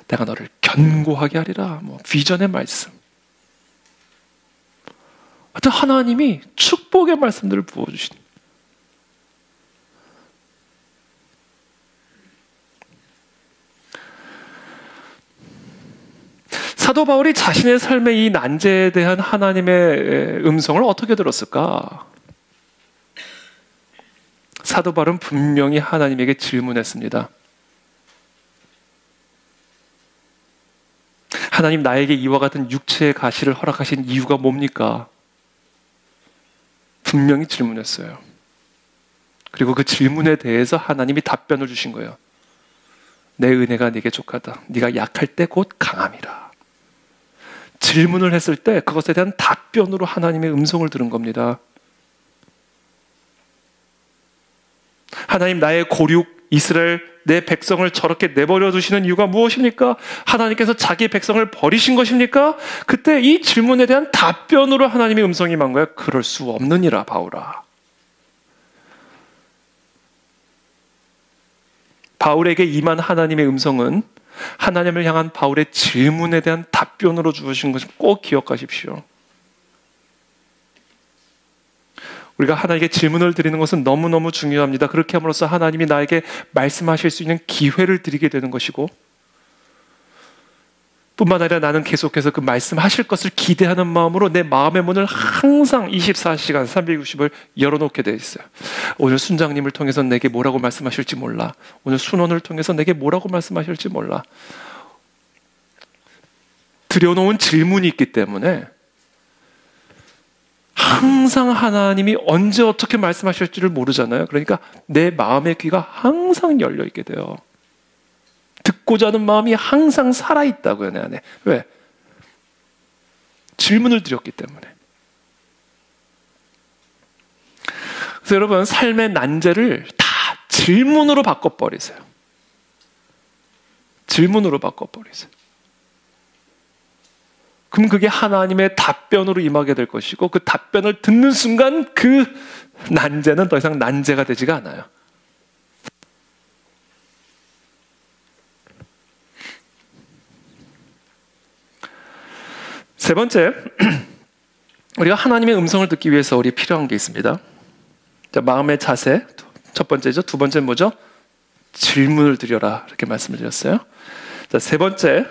내가 너를 견고하게 하리라, 뭐 비전의 말씀, 하여튼 하나님이 축복의 말씀들을 부어주신, 사도 바울이 자신의 삶의 이 난제에 대한 하나님의 음성을 어떻게 들었을까? 사도 바울은 분명히 하나님에게 질문했습니다. 하나님, 나에게 이와 같은 육체의 가시를 허락하신 이유가 뭡니까? 분명히 질문했어요. 그리고 그 질문에 대해서 하나님이 답변을 주신 거예요. 내 은혜가 네게 족하다. 네가 약할 때 곧 강함이라. 질문을 했을 때 그것에 대한 답변으로 하나님의 음성을 들은 겁니다. 하나님, 나의 고륙 이스라엘 내 백성을 저렇게 내버려 두시는 이유가 무엇입니까? 하나님께서 자기 백성을 버리신 것입니까? 그때 이 질문에 대한 답변으로 하나님의 음성이 만 거야. 그럴 수 없느니라, 바울아. 바울에게 임한 하나님의 음성은 하나님을 향한 바울의 질문에 대한 답변으로 주신 것을 꼭 기억하십시오. 우리가 하나님께 질문을 드리는 것은 너무너무 중요합니다. 그렇게 함으로써 하나님이 나에게 말씀하실 수 있는 기회를 드리게 되는 것이고, 뿐만 아니라 나는 계속해서 그 말씀하실 것을 기대하는 마음으로 내 마음의 문을 항상 24시간 360을 열어놓게 되어 있어요. 오늘 순장님을 통해서 내게 뭐라고 말씀하실지 몰라. 오늘 순원을 통해서 내게 뭐라고 말씀하실지 몰라. 들여놓은 질문이 있기 때문에 항상 하나님이 언제 어떻게 말씀하실지를 모르잖아요. 그러니까 내 마음의 귀가 항상 열려 있게 돼요. 듣고자 하는 마음이 항상 살아있다고요, 내 안에. 왜? 질문을 드렸기 때문에. 그래서 여러분, 삶의 난제를 다 질문으로 바꿔버리세요. 질문으로 바꿔버리세요. 그럼 그게 하나님의 답변으로 임하게 될 것이고, 그 답변을 듣는 순간 그 난제는 더 이상 난제가 되지가 않아요. 세 번째, 우리가 하나님의 음성을 듣기 위해서 우리 필요한 게 있습니다. 자, 마음의 자세, 첫 번째죠. 두 번째는 뭐죠? 질문을 드려라, 이렇게 말씀을 드렸어요. 자, 세 번째,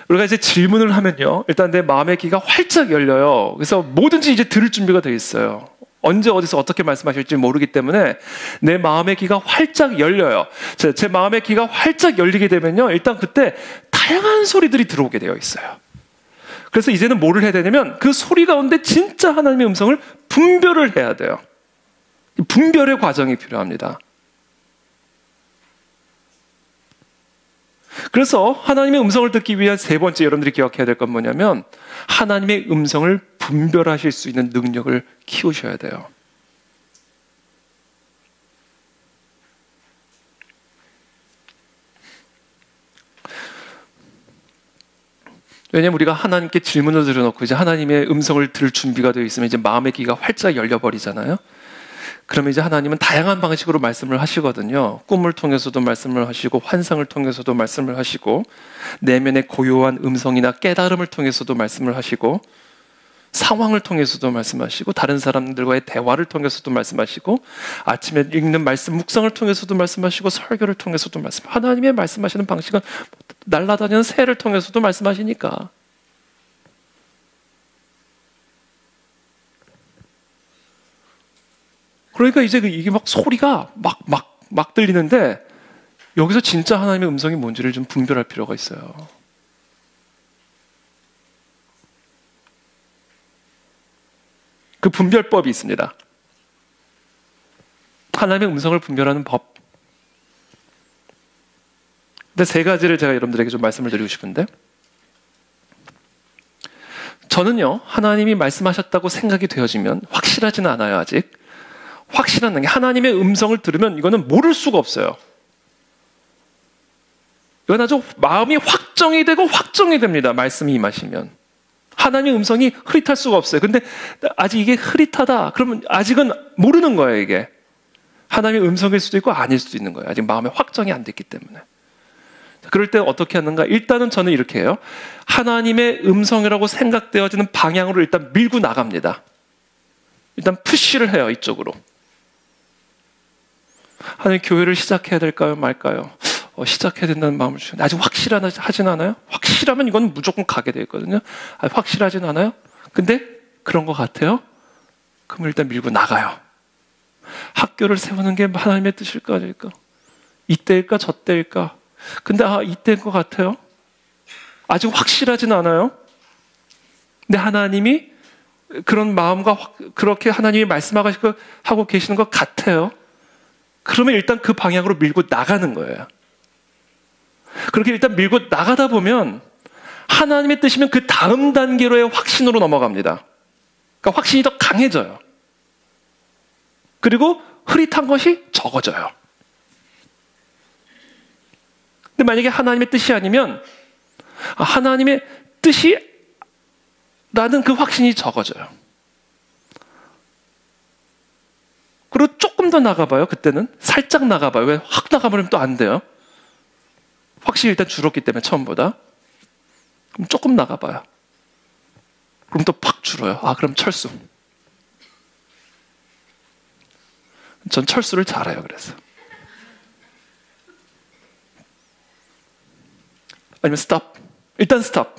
우리가 이제 질문을 하면요, 일단 내 마음의 귀가 활짝 열려요. 그래서 뭐든지 이제 들을 준비가 되어 있어요. 언제 어디서 어떻게 말씀하실지 모르기 때문에 내 마음의 귀가 활짝 열려요. 제 마음의 귀가 활짝 열리게 되면요, 일단 그때 다양한 소리들이 들어오게 되어 있어요. 그래서 이제는 뭐를 해야 되냐면 그 소리 가운데 진짜 하나님의 음성을 분별을 해야 돼요. 분별의 과정이 필요합니다. 그래서 하나님의 음성을 듣기 위한 세 번째 여러분들이 기억해야 될 건 뭐냐면 하나님의 음성을 분별하실 수 있는 능력을 키우셔야 돼요. 왜냐하면 우리가 하나님께 질문을 드려놓고 이제 하나님의 음성을 들을 준비가 되어 있으면 이제 마음의 귀가 활짝 열려버리잖아요. 그러면 이제 하나님은 다양한 방식으로 말씀을 하시거든요. 꿈을 통해서도 말씀을 하시고, 환상을 통해서도 말씀을 하시고, 내면의 고요한 음성이나 깨달음을 통해서도 말씀을 하시고, 상황을 통해서도 말씀하시고, 다른 사람들과의 대화를 통해서도 말씀하시고, 아침에 읽는 말씀 묵상을 통해서도 말씀하시고, 설교를 통해서도 말씀하시고, 하나님의 말씀하시는 방식은 날아다니는 새를 통해서도 말씀하시니까. 그러니까 이제 이게 막 소리가 막 들리는데 여기서 진짜 하나님의 음성이 뭔지를 좀 분별할 필요가 있어요. 그 분별법이 있습니다. 하나님의 음성을 분별하는 법. 근데 세 가지를 제가 여러분들에게 좀 말씀을 드리고 싶은데, 저는요, 하나님이 말씀하셨다고 생각이 되어지면, 확실하지는 않아요, 아직. 확실한 게 하나님의 음성을 들으면 이거는 모를 수가 없어요. 이건 아주 마음이 확정이 되고 확정이 됩니다. 말씀이 임하시면. 하나님의 음성이 흐릿할 수가 없어요. 근데 아직 이게 흐릿하다. 그러면 아직은 모르는 거예요, 이게. 하나님의 음성일 수도 있고 아닐 수도 있는 거예요. 아직 마음에 확정이 안 됐기 때문에. 그럴 때 어떻게 하는가? 일단은 저는 이렇게 해요. 하나님의 음성이라고 생각되어지는 방향으로 일단 밀고 나갑니다. 일단 푸시를 해요, 이쪽으로. 하나님, 교회를 시작해야 될까요, 말까요? 시작해야 된다는 마음을 주시는데 아직 확실하진 않아요? 확실하면 이건 무조건 가게 돼 있거든요. 확실하진 않아요? 근데 그런 것 같아요? 그럼 일단 밀고 나가요. 학교를 세우는 게 하나님의 뜻일까 아닐까? 이때일까 저때일까? 근데 이때인 것 같아요. 아직 확실하진 않아요. 근데 하나님이 그런 마음과 그렇게 하나님이 말씀하고 계시는 것 같아요. 그러면 일단 그 방향으로 밀고 나가는 거예요. 그렇게 일단 밀고 나가다 보면 하나님의 뜻이면 그 다음 단계로의 확신으로 넘어갑니다. 그러니까 확신이 더 강해져요. 그리고 흐릿한 것이 적어져요. 근데 만약에 하나님의 뜻이 아니면 하나님의 뜻이라는 그 확신이 적어져요. 그리고 조금 더 나가봐요. 그때는 살짝 나가봐요. 왜 확 나가버리면 또 안 돼요. 확실히 일단 줄었기 때문에 처음보다. 그럼 조금 나가봐요. 그럼 또 팍 줄어요. 그럼 철수. 전 철수를 잘해요. 그래서 아니면 스탑. 일단 스탑.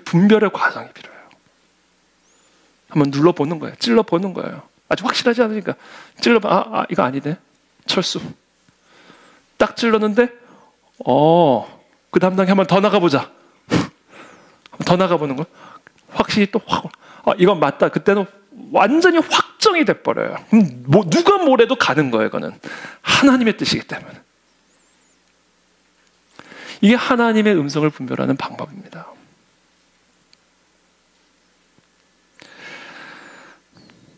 분별의 과정이 필요해요. 한번 눌러보는 거예요. 찔러보는 거예요. 아직 확실하지 않으니까 찔러봐. 이거 아니네. 철수. 딱 찔렀는데 그 다음 단계 한번 더 나가보자. 더 나가보는 거예요. 확실히 또 이건 맞다. 그때는 완전히 확정이 돼버려요. 누가 뭐래도 가는 거예요. 이거는 하나님의 뜻이기 때문에. 이게 하나님의 음성을 분별하는 방법입니다.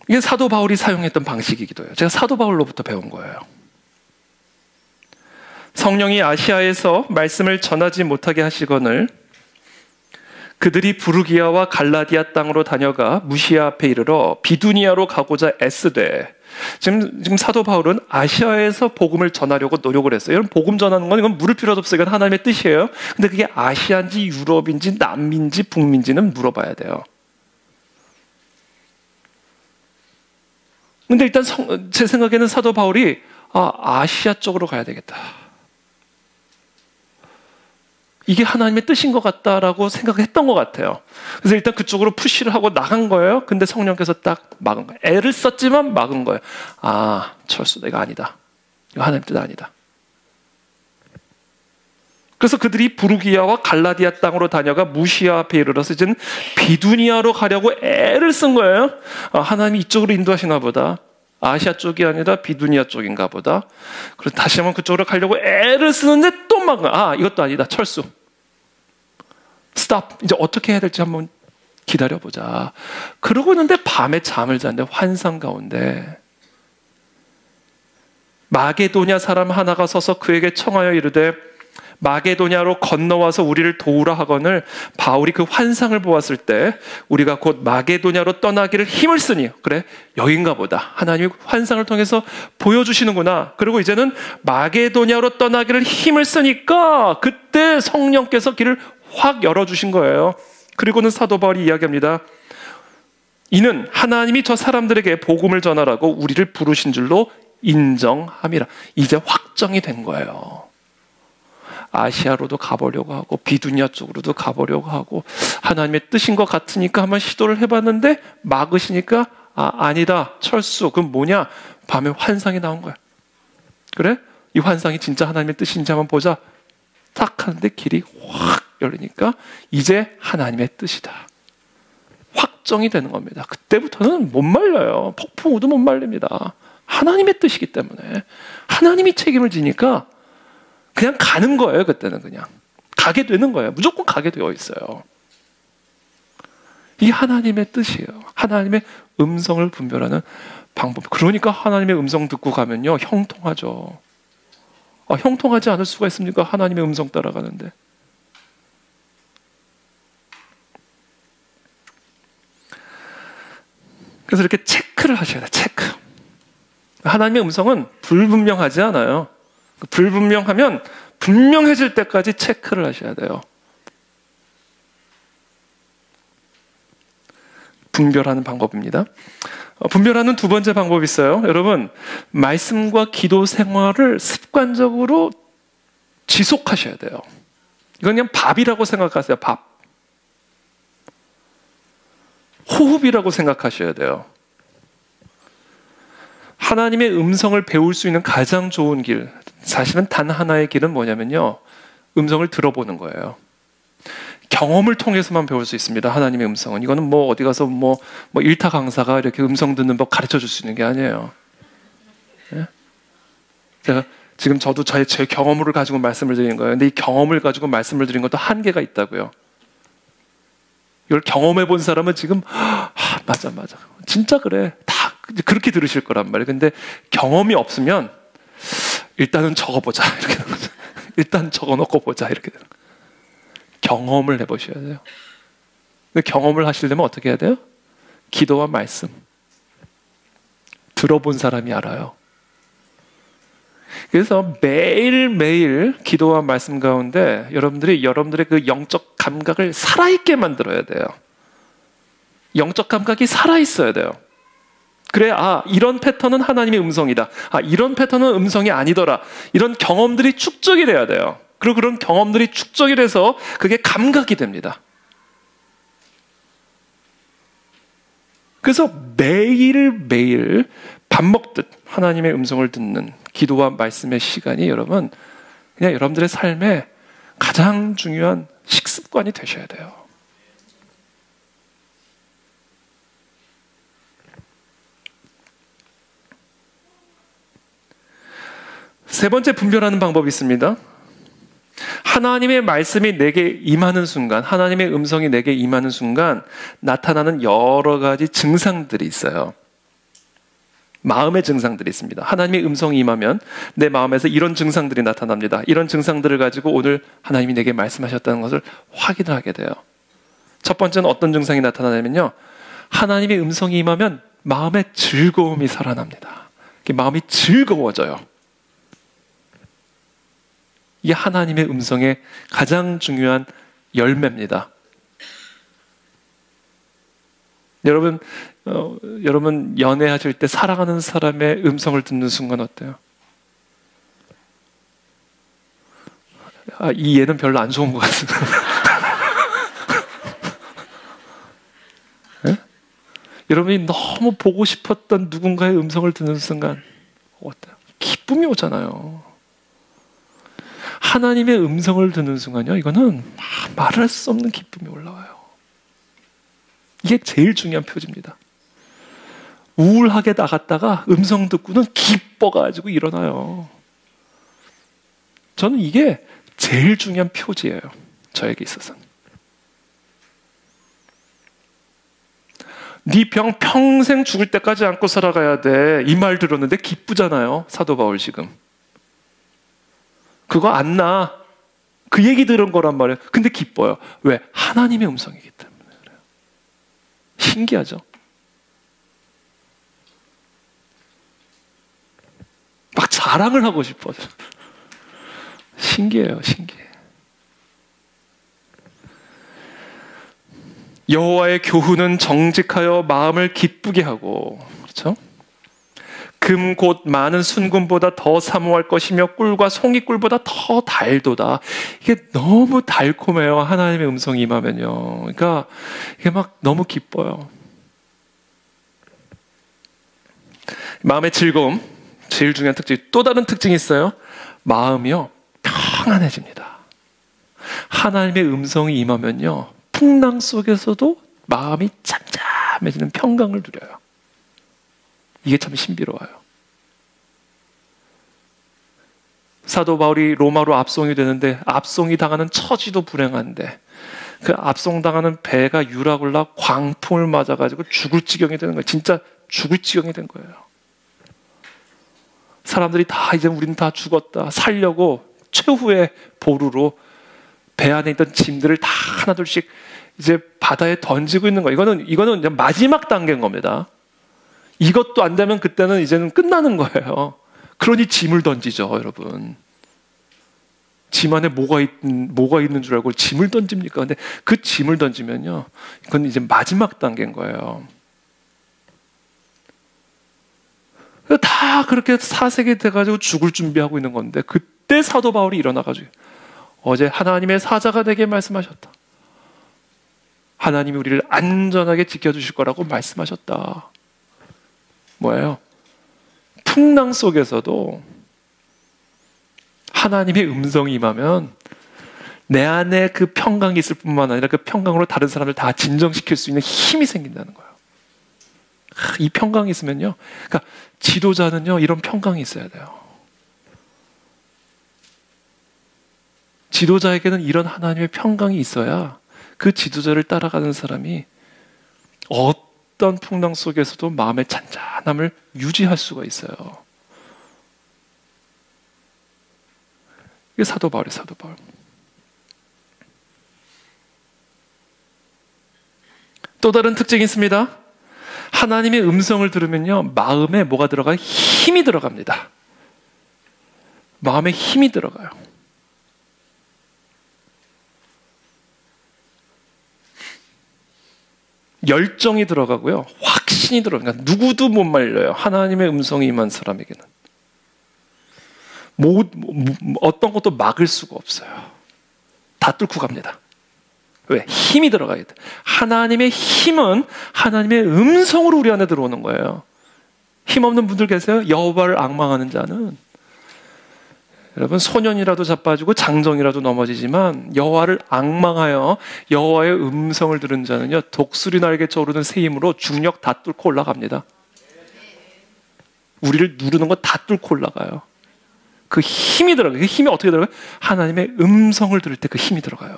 이게 사도 바울이 사용했던 방식이기도 해요. 제가 사도 바울로부터 배운 거예요. 성령이 아시아에서 말씀을 전하지 못하게 하시거늘 그들이 부르기아와 갈라디아 땅으로 다녀가 무시아 앞에 이르러 비두니아로 가고자 애쓰되. 지금 사도 바울은 아시아에서 복음을 전하려고 노력을 했어요. 여러분, 복음 전하는 건 이건 물을 필요도 없어요. 이건 하나님의 뜻이에요. 근데 그게 아시아인지 유럽인지 남미인지 북미인지는 물어봐야 돼요. 근데 일단 제 생각에는 사도 바울이 아시아 쪽으로 가야 되겠다. 이게 하나님의 뜻인 것 같다라고 생각했던 것 같아요. 그래서 일단 그쪽으로 푸시를 하고 나간 거예요. 근데 성령께서 딱 막은 거예요. 애를 썼지만 막은 거예요. 철수, 이거 아니다. 이거 하나님 뜻 아니다. 그래서 그들이 부르기아와 갈라디아 땅으로 다녀가 무시아 앞에 이르러서 이제는 비두니아로 가려고 애를 쓴 거예요. 하나님이 이쪽으로 인도하시나 보다. 아시아 쪽이 아니라 비두니아 쪽인가 보다. 그래서 다시 한번 그쪽으로 가려고 애를 쓰는데 또 막 이것도 아니다. 철수. 스탑. 이제 어떻게 해야 될지 한번 기다려보자. 그러고 있는데 밤에 잠을 자는데 환상 가운데 마게도냐 사람 하나가 서서 그에게 청하여 이르되 마게도냐로 건너와서 우리를 도우라 하거늘 바울이 그 환상을 보았을 때 우리가 곧 마게도냐로 떠나기를 힘을 쓰니. 그래, 여긴가 보다. 하나님이 환상을 통해서 보여주시는구나. 그리고 이제는 마게도냐로 떠나기를 힘을 쓰니까 그때 성령께서 길을 확 열어주신 거예요. 그리고는 사도 바울이 이야기합니다. 이는 하나님이 저 사람들에게 복음을 전하라고 우리를 부르신 줄로 인정함이라. 이제 확정이 된 거예요. 아시아로도 가보려고 하고 비두니아 쪽으로도 가보려고 하고 하나님의 뜻인 것 같으니까 한번 시도를 해봤는데 막으시니까 아니다. 철수. 그럼 뭐냐? 밤에 환상이 나온 거야. 그래? 이 환상이 진짜 하나님의 뜻인지 한번 보자. 딱 하는데 길이 확 열리니까 이제 하나님의 뜻이다. 확정이 되는 겁니다. 그때부터는 못 말려요. 폭풍 우도 못 말립니다. 하나님의 뜻이기 때문에. 하나님이 책임을 지니까 그냥 가는 거예요. 그때는 그냥 가게 되는 거예요. 무조건 가게 되어 있어요. 이게 하나님의 뜻이에요. 하나님의 음성을 분별하는 방법. 그러니까 하나님의 음성 듣고 가면요 형통하죠. 형통하지 않을 수가 있습니까? 하나님의 음성 따라가는데. 그래서 이렇게 체크를 하셔야 돼요. 체크. 하나님의 음성은 불분명하지 않아요. 불분명하면 분명해질 때까지 체크를 하셔야 돼요. 분별하는 방법입니다. 분별하는 두 번째 방법이 있어요. 여러분, 말씀과 기도 생활을 습관적으로 지속하셔야 돼요. 이건 그냥 밥이라고 생각하세요. 밥. 호흡이라고 생각하셔야 돼요. 하나님의 음성을 배울 수 있는 가장 좋은 길, 사실은 단 하나의 길은 뭐냐면요, 음성을 들어보는 거예요. 경험을 통해서만 배울 수 있습니다. 하나님의 음성은. 이거는 뭐 어디 가서 뭐 일타 강사가 이렇게 음성 듣는 법 가르쳐 줄 수 있는 게 아니에요. 예? 제가 지금 저도 제 경험을 가지고 말씀을 드리는 거예요. 근데 이 경험을 가지고 말씀을 드리는 것도 한계가 있다고요. 이걸 경험해 본 사람은 지금 맞아 진짜 그래 다 그렇게 들으실 거란 말이에요. 근데 경험이 없으면 일단은 적어보자 이렇게 되는 거죠. 일단 적어놓고 보자 이렇게 되는 거예요. 경험을 해보셔야 돼요. 근데 경험을 하시려면 어떻게 해야 돼요? 기도와 말씀. 들어본 사람이 알아요. 그래서 매일매일 기도와 말씀 가운데 여러분들의 그 영적 감각을 살아있게 만들어야 돼요. 영적 감각이 살아있어야 돼요. 그래, 이런 패턴은 하나님의 음성이다. 이런 패턴은 음성이 아니더라. 이런 경험들이 축적이 돼야 돼요. 그리고 그런 경험들이 축적이 돼서 그게 감각이 됩니다. 그래서 매일매일 밥 먹듯 하나님의 음성을 듣는 기도와 말씀의 시간이 여러분, 그냥 여러분들의 삶에 가장 중요한 식습관이 되셔야 돼요. 세 번째 분별하는 방법이 있습니다. 하나님의 말씀이 내게 임하는 순간, 하나님의 음성이 내게 임하는 순간 나타나는 여러 가지 증상들이 있어요. 마음의 증상들이 있습니다. 하나님의 음성이 임하면 내 마음에서 이런 증상들이 나타납니다. 이런 증상들을 가지고 오늘 하나님이 내게 말씀하셨다는 것을 확인을 하게 돼요. 첫 번째는 어떤 증상이 나타나냐면요, 하나님의 음성이 임하면 마음의 즐거움이 살아납니다. 마음이 즐거워져요. 이게 하나님의 음성의 가장 중요한 열매입니다. 여러분 연애하실 때 사랑하는 사람의 음성을 듣는 순간 어때요? 이 얘는 별로 안 좋은 것 같습니다. 네? 여러분이 너무 보고 싶었던 누군가의 음성을 듣는 순간 어때요? 기쁨이 오잖아요. 하나님의 음성을 듣는 순간요, 이거는 말할 수 없는 기쁨이 올라와요. 이게 제일 중요한 표지입니다. 우울하게 나갔다가 음성 듣고는 기뻐가지고 일어나요. 저는 이게 제일 중요한 표지예요. 저에게 있어서는. 네 병 평생 죽을 때까지 안고 살아가야 돼. 이 말 들었는데 기쁘잖아요. 사도 바울 지금. 그거 안 나. 그 얘기 들은 거란 말이에요. 근데 기뻐요. 왜? 하나님의 음성이기 때문에 그래요. 신기하죠? 막 자랑을 하고 싶어요. 신기해요, 신기해. 여호와의 교훈은 정직하여 마음을 기쁘게 하고, 그렇죠? 금 곧 많은 순금보다 더 사모할 것이며 꿀과 송이꿀보다 더 달도다. 이게 너무 달콤해요. 하나님의 음성이 임하면요. 그러니까 이게 막 너무 기뻐요. 마음의 즐거움, 제일 중요한 특징. 또 다른 특징이 있어요. 마음이요, 평안해집니다. 하나님의 음성이 임하면요, 풍랑 속에서도 마음이 잠잠해지는 평강을 누려요. 이게 참 신비로워요. 사도 바울이 로마로 압송이 되는데 압송이 당하는 처지도 불행한데 그 압송당하는 배가 유라굴라 광풍을 맞아가지고 죽을 지경이 되는 거예요. 진짜 죽을 지경이 된 거예요. 사람들이 다 이제 우리는 다 죽었다 살려고 최후의 보루로 배 안에 있던 짐들을 다 하나둘씩 이제 바다에 던지고 있는 거예요. 이거는 이제 마지막 단계인 겁니다. 이것도 안 되면 그때는 이제는 끝나는 거예요. 그러니 짐을 던지죠, 여러분. 짐 안에 뭐가 있는 줄 알고 짐을 던집니까? 근데 그 짐을 던지면요, 이건 이제 마지막 단계인 거예요. 다 그렇게 사색이 돼가지고 죽을 준비하고 있는 건데, 그때 사도 바울이 일어나가지고 어제 하나님의 사자가 내게 말씀하셨다. 하나님이 우리를 안전하게 지켜주실 거라고 말씀하셨다. 뭐예요? 풍랑 속에서도 하나님의 음성이 임하면 내 안에 그 평강이 있을 뿐만 아니라 그 평강으로 다른 사람을 다 진정시킬 수 있는 힘이 생긴다는 거예요. 이 평강이 있으면요. 그러니까 지도자는요, 이런 평강이 있어야 돼요. 지도자에게는 이런 하나님의 평강이 있어야 그 지도자를 따라가는 사람이 어떤 풍랑 속에서도 마음의 잔잔함을 유지할 수가 있어요. 이게 사도 바울이에요, 사도 바울. 또 다른 특징이 있습니다. 하나님의 음성을 들으면요, 마음에 뭐가 들어가요? 힘이 들어갑니다. 마음에 힘이 들어가요. 열정이 들어가고요, 확신이 들어가요. 그러니까 누구도 못 말려요. 하나님의 음성이 임한 사람에게는 어떤 것도 막을 수가 없어요. 다 뚫고 갑니다. 왜? 힘이 들어가야 돼. 하나님의 힘은 하나님의 음성으로 우리 안에 들어오는 거예요. 힘없는 분들 계세요? 여호와를 앙망하는 자는, 여러분, 소년이라도 자빠지고 장정이라도 넘어지지만 여호와를 앙망하여 여호와의 음성을 들은 자는요, 독수리 날개쳐 오르는 새 힘으로 중력 다 뚫고 올라갑니다. 우리를 누르는 거 다 뚫고 올라가요. 그 힘이 들어가요. 그 힘이 어떻게 들어가요? 하나님의 음성을 들을 때 그 힘이 들어가요.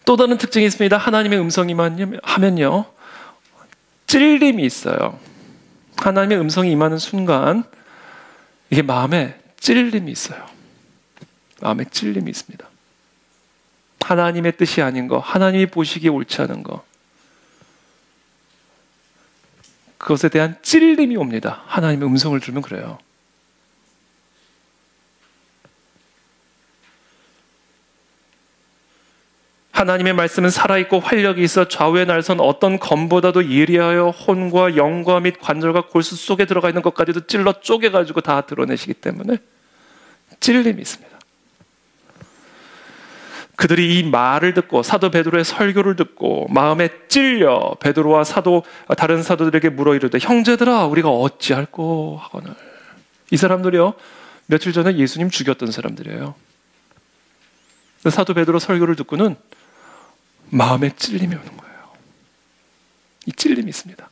또 다른 특징이 있습니다. 하나님의 음성이 하면요, 찔림이 있어요. 하나님의 음성이 임하는 순간 이게 마음에 찔림이 있어요. 마음에 찔림이 있습니다. 하나님의 뜻이 아닌 거, 하나님이 보시기에 옳지 않은 거, 그것에 대한 찔림이 옵니다. 하나님의 음성을 들으면 그래요. 하나님의 말씀은 살아있고 활력이 있어 좌우에 날선 어떤 검보다도 예리하여 혼과 영과 및 관절과 골수 속에 들어가 있는 것까지도 찔러 쪼개가지고 다 드러내시기 때문에 찔림이 있습니다. 그들이 이 말을 듣고 사도 베드로의 설교를 듣고 마음에 찔려 베드로와 다른 사도들에게 물어 이르되 형제들아 우리가 어찌할꼬 하거늘. 이 사람들이요, 며칠 전에 예수님 죽였던 사람들이에요. 사도 베드로 설교를 듣고는 마음에 찔림이 오는 거예요. 이 찔림이 있습니다.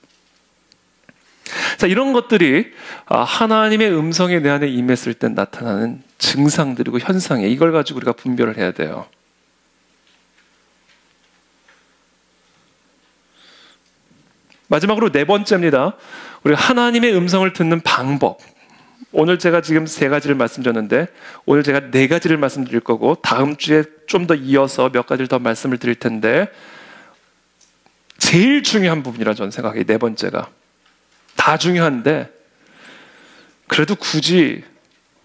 자, 이런 것들이 하나님의 음성이 내 안에 임했을 때 나타나는 증상들이고 현상이에요. 이걸 가지고 우리가 분별을 해야 돼요. 마지막으로 네 번째입니다. 우리가 하나님의 음성을 듣는 방법. 오늘 제가 지금 세 가지를 말씀드렸는데 오늘 제가 네 가지를 말씀드릴 거고 다음 주에 좀 더 이어서 몇 가지를 더 말씀을 드릴 텐데, 제일 중요한 부분이라 저는 생각해요. 네 번째가 다 중요한데 그래도 굳이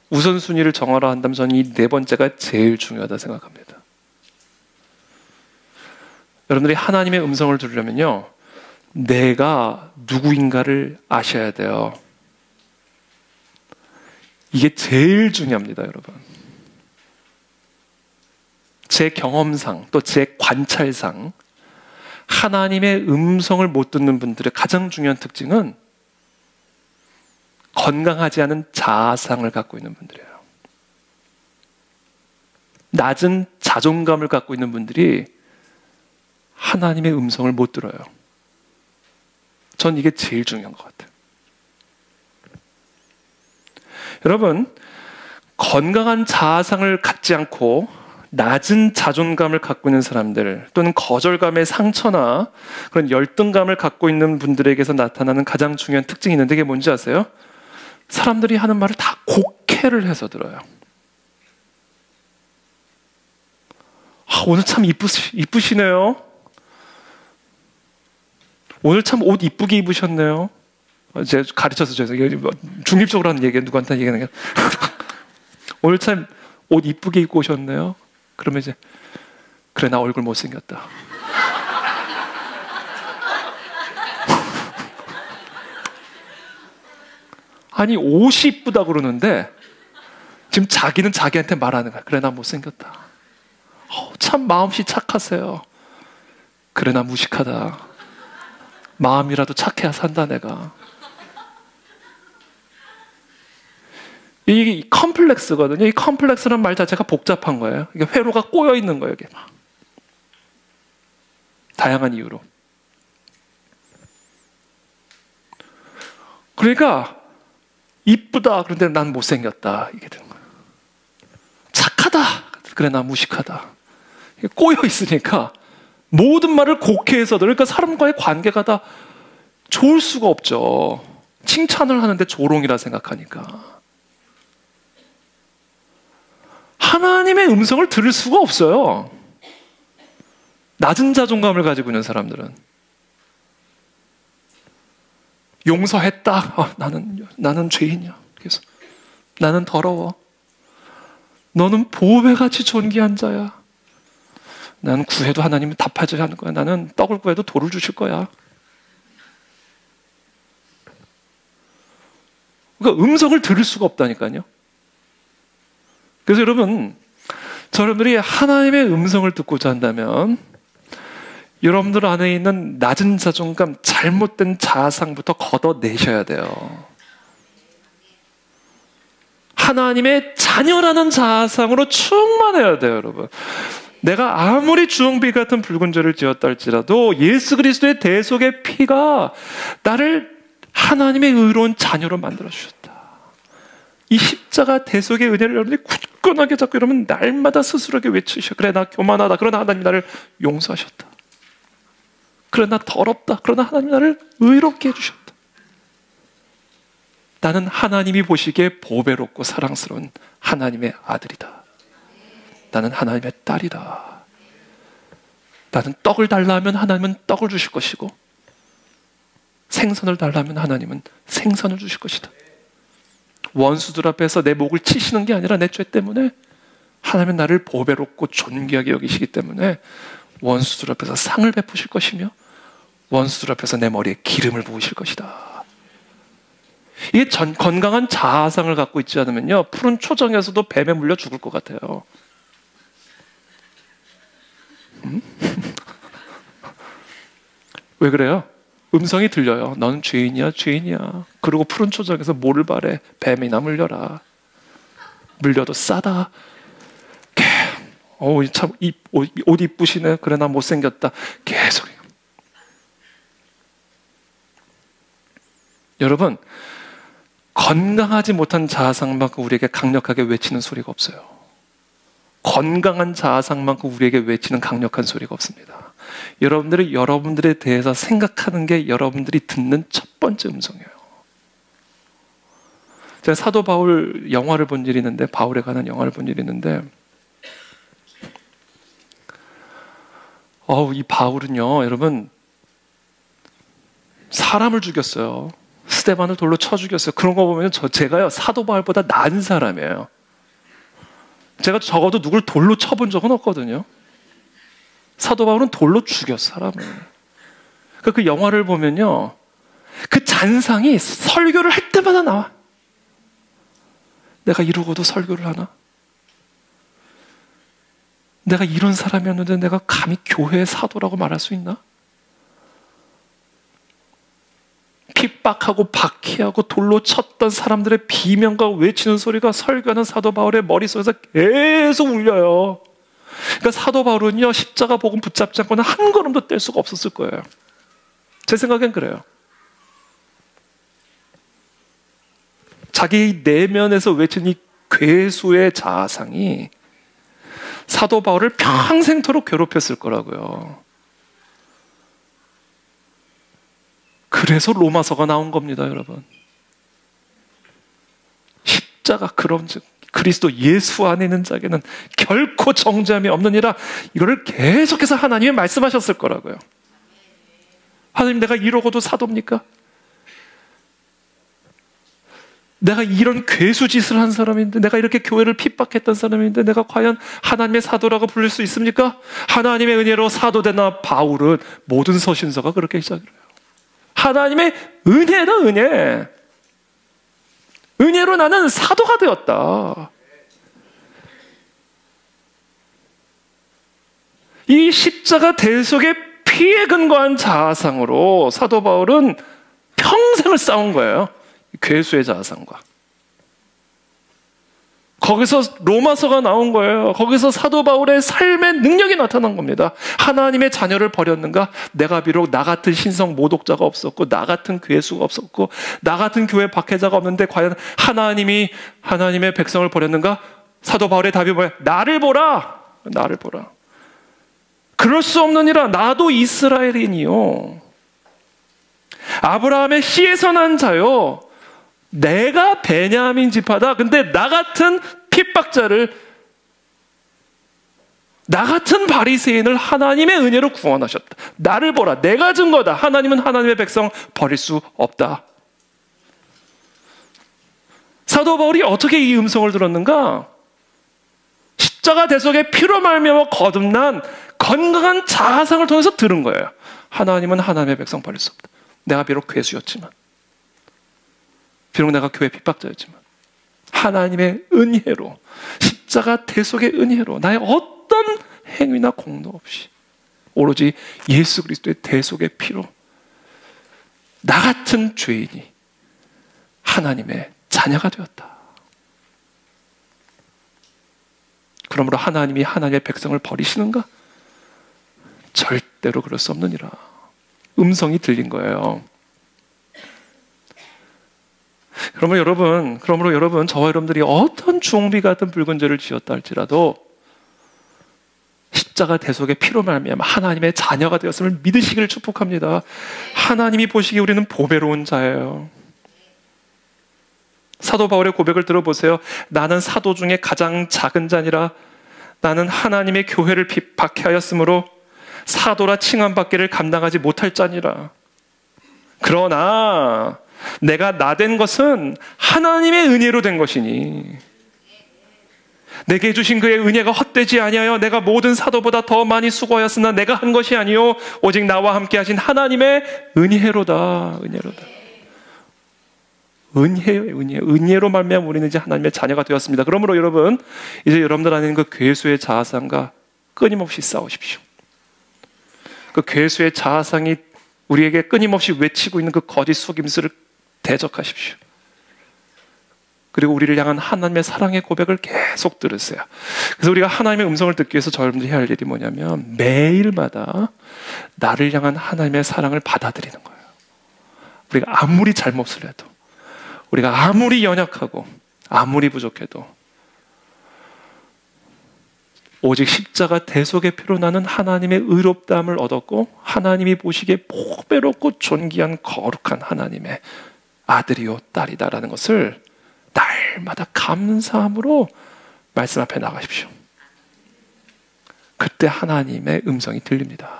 우선순위를 정하라 한다면 저는 이 네 번째가 제일 중요하다 생각합니다. 여러분들이 하나님의 음성을 들으려면요, 내가 누구인가를 아셔야 돼요. 이게 제일 중요합니다, 여러분. 제 경험상 또 제 관찰상 하나님의 음성을 못 듣는 분들의 가장 중요한 특징은 건강하지 않은 자아상을 갖고 있는 분들이에요. 낮은 자존감을 갖고 있는 분들이 하나님의 음성을 못 들어요. 전 이게 제일 중요한 것 같아요. 여러분, 건강한 자아상을 갖지 않고 낮은 자존감을 갖고 있는 사람들, 또는 거절감의 상처나 그런 열등감을 갖고 있는 분들에게서 나타나는 가장 중요한 특징이 있는데, 그게 뭔지 아세요? 사람들이 하는 말을 다 곡해를 해서 들어요. 오늘 참 이쁘시네요. 오늘 참 옷 이쁘게 입으셨네요. 제가 가르쳐서 죄송해요. 중립적으로 하는 얘기예요. 누구한테 얘기하는 게. 오늘 참 옷 이쁘게 입고 오셨네요. 그러면 이제, 그래, 나 얼굴 못생겼다. 아니 옷이 이쁘다 그러는데 지금 자기는 자기한테 말하는 거야. 그래 나 못생겼다. 참 마음씨 착하세요. 그래 나 무식하다. 마음이라도 착해야 산다 내가. 이 컴플렉스거든요. 이 컴플렉스라는 말 자체가 복잡한 거예요. 이게 회로가 꼬여 있는 거예요. 이게 막. 다양한 이유로. 그러니까 이쁘다 그런데 난 못생겼다 이게 되는 거예요. 착하다 그래 난 무식하다. 꼬여 있으니까 모든 말을 곡해해서도 그러니까 사람과의 관계가 다 좋을 수가 없죠. 칭찬을 하는데 조롱이라 생각하니까. 하나님의 음성을 들을 수가 없어요. 낮은 자존감을 가지고 있는 사람들은. 용서했다. 나는 죄인이야. 그래서 나는 더러워. 너는 보배같이 존귀한 자야. 나는 구해도 하나님이 답하지 않을 거야. 나는 떡을 구해도 돌을 주실 거야. 그러니까 음성을 들을 수가 없다니까요. 그래서 여러분, 여러분들이 하나님의 음성을 듣고자 한다면 여러분들 안에 있는 낮은 자존감, 잘못된 자아상부터 걷어내셔야 돼요. 하나님의 자녀라는 자아상으로 충만해야 돼요, 여러분. 내가 아무리 주홍빛 같은 붉은 죄를 지었다 할지라도 예수 그리스도의 대속의 피가 나를 하나님의 의로운 자녀로 만들어주셨다. 이 십자가 대속의 은혜를 여러분들이 굳건하게 잡고 이러면 날마다 스스로에게 외치셔. 그래 나 교만하다. 그러나 하나님 나를 용서하셨다. 그래 나 더럽다. 그러나 하나님 나를 의롭게 해주셨다. 나는 하나님이 보시기에 보배롭고 사랑스러운 하나님의 아들이다. 나는 하나님의 딸이다. 나는 떡을 달라 하면 하나님은 떡을 주실 것이고 생선을 달라 하면 하나님은 생선을 주실 것이다. 원수들 앞에서 내 목을 치시는 게 아니라 내 죄 때문에 하나님은 나를 보배롭고 존귀하게 여기시기 때문에 원수들 앞에서 상을 베푸실 것이며 원수들 앞에서 내 머리에 기름을 부으실 것이다. 이게 건강한 자아상을 갖고 있지 않으면요, 푸른 초정에서도 뱀에 물려 죽을 것 같아요. 왜 그래요? 음성이 들려요. 너는 죄인이야, 죄인이야. 그리고 푸른 초장에서 뭐를 바래? 뱀이나 물려라. 물려도 싸다. 참 옷 이쁘시네. 그래 나 못생겼다. 계속. 여러분, 건강하지 못한 자아상만큼 우리에게 강력하게 외치는 소리가 없어요. 건강한 자아상만큼 우리에게 외치는 강력한 소리가 없습니다. 여러분들이 여러분들에 대해서 생각하는 게 여러분들이 듣는 첫 번째 음성이에요. 제가 사도 바울 영화를 본 일이 있는데, 바울에 관한 영화를 본 일이 있는데, 이 바울은요, 여러분, 사람을 죽였어요. 스데반을 돌로 쳐 죽였어요. 그런 거 보면 제가요, 사도 바울보다 나은 사람이에요. 제가 적어도 누굴 돌로 쳐본 적은 없거든요. 사도 바울은 돌로 죽였어, 사람을. 그 영화를 보면요, 그 잔상이 설교를 할 때마다 나와. 내가 이러고도 설교를 하나? 내가 이런 사람이었는데 내가 감히 교회의 사도라고 말할 수 있나? 핍박하고 박해하고 돌로 쳤던 사람들의 비명과 외치는 소리가 설교하는 사도 바울의 머릿속에서 계속 울려요. 그러니까 사도 바울은요, 십자가 복음 붙잡지 않고는 한 걸음도 뗄 수가 없었을 거예요. 제 생각엔 그래요. 자기 내면에서 외친 이 괴수의 자아상이 사도 바울을 평생토록 괴롭혔을 거라고요. 그래서 로마서가 나온 겁니다, 여러분. 십자가 그런즉 그리스도 예수 안에 있는 자에게는 결코 정죄함이 없느니라. 이거를 계속해서 하나님이 말씀하셨을 거라고요. 하나님, 내가 이러고도 사도입니까? 내가 이런 괴수짓을 한 사람인데, 내가 이렇게 교회를 핍박했던 사람인데 내가 과연 하나님의 사도라고 부를 수 있습니까? 하나님의 은혜로 사도된 바울은 모든 서신서가 그렇게 시작을 해요. 하나님의 은혜다, 은혜. 은혜로 나는 사도가 되었다. 이 십자가 대속의 피에 근거한 자아상으로 사도 바울은 평생을 싸운 거예요. 괴수의 자아상과. 거기서 로마서가 나온 거예요. 거기서 사도 바울의 삶의 능력이 나타난 겁니다. 하나님의 자녀를 버렸는가? 내가 비록 나 같은 신성 모독자가 없었고, 나 같은 괴수가 없었고, 나 같은 교회 박해자가 없는데 과연 하나님이 하나님의 백성을 버렸는가? 사도 바울의 답이 뭐예요? 나를 보라. 나를 보라. 그럴 수 없느니라. 나도 이스라엘인이요. 아브라함의 씨에서 난 자요. 내가 베냐민 지파다. 근데 나 같은 핍박자를, 나 같은 바리새인을 하나님의 은혜로 구원하셨다. 나를 보라. 내가 증거다. 하나님은 하나님의 백성 버릴 수 없다. 사도 바울이 어떻게 이 음성을 들었는가? 십자가 대속의 피로 말미암아 거듭난 건강한 자아상을 통해서 들은 거예요. 하나님은 하나님의 백성 버릴 수 없다. 내가 비록 괴수였지만, 비록 내가 교회 핍박자였지만, 하나님의 은혜로, 십자가 대속의 은혜로, 나의 어떤 행위나 공로 없이 오로지 예수 그리스도의 대속의 피로 나 같은 죄인이 하나님의 자녀가 되었다. 그러므로 하나님이 하나님의 백성을 버리시는가? 절대로 그럴 수 없느니라. 음성이 들린 거예요. 그러므로 여러분, 저와 여러분들이 어떤 중비 같은 붉은 죄를 지었다 할지라도 십자가 대속의 피로 말미암아 하나님의 자녀가 되었음을 믿으시기를 축복합니다. 하나님이 보시기에 우리는 보배로운 자예요. 사도 바울의 고백을 들어보세요. 나는 사도 중에 가장 작은 자니라. 나는 하나님의 교회를 박해하였으므로 사도라 칭함받기를 감당하지 못할 자니라. 그러나 내가 나된 것은 하나님의 은혜로 된 것이니 내게 주신 그의 은혜가 헛되지 아니하여 내가 모든 사도보다 더 많이 수고하였으나 내가 한 것이 아니요 오직 나와 함께 하신 하나님의 은혜로다. 은혜로 말미암아 우리는 이제 하나님의 자녀가 되었습니다. 그러므로 여러분, 이제 여러분들 안에 있는 그 괴수의 자아상과 끊임없이 싸우십시오. 그 괴수의 자아상이 우리에게 끊임없이 외치고 있는 그 거짓 속임수를 대적하십시오. 그리고 우리를 향한 하나님의 사랑의 고백을 계속 들으세요. 그래서 우리가 하나님의 음성을 듣기 위해서 여러분들이 해야 할 일이 뭐냐면 매일마다 나를 향한 하나님의 사랑을 받아들이는 거예요. 우리가 아무리 잘못을 해도, 우리가 아무리 연약하고 아무리 부족해도 오직 십자가 대속의 피로 나는 하나님의 의롭다함을 얻었고 하나님이 보시기에 보배롭고 존귀한 거룩한 하나님의 아들이요 딸이다라는 것을 날마다 감사함으로 말씀 앞에 나가십시오. 그때 하나님의 음성이 들립니다.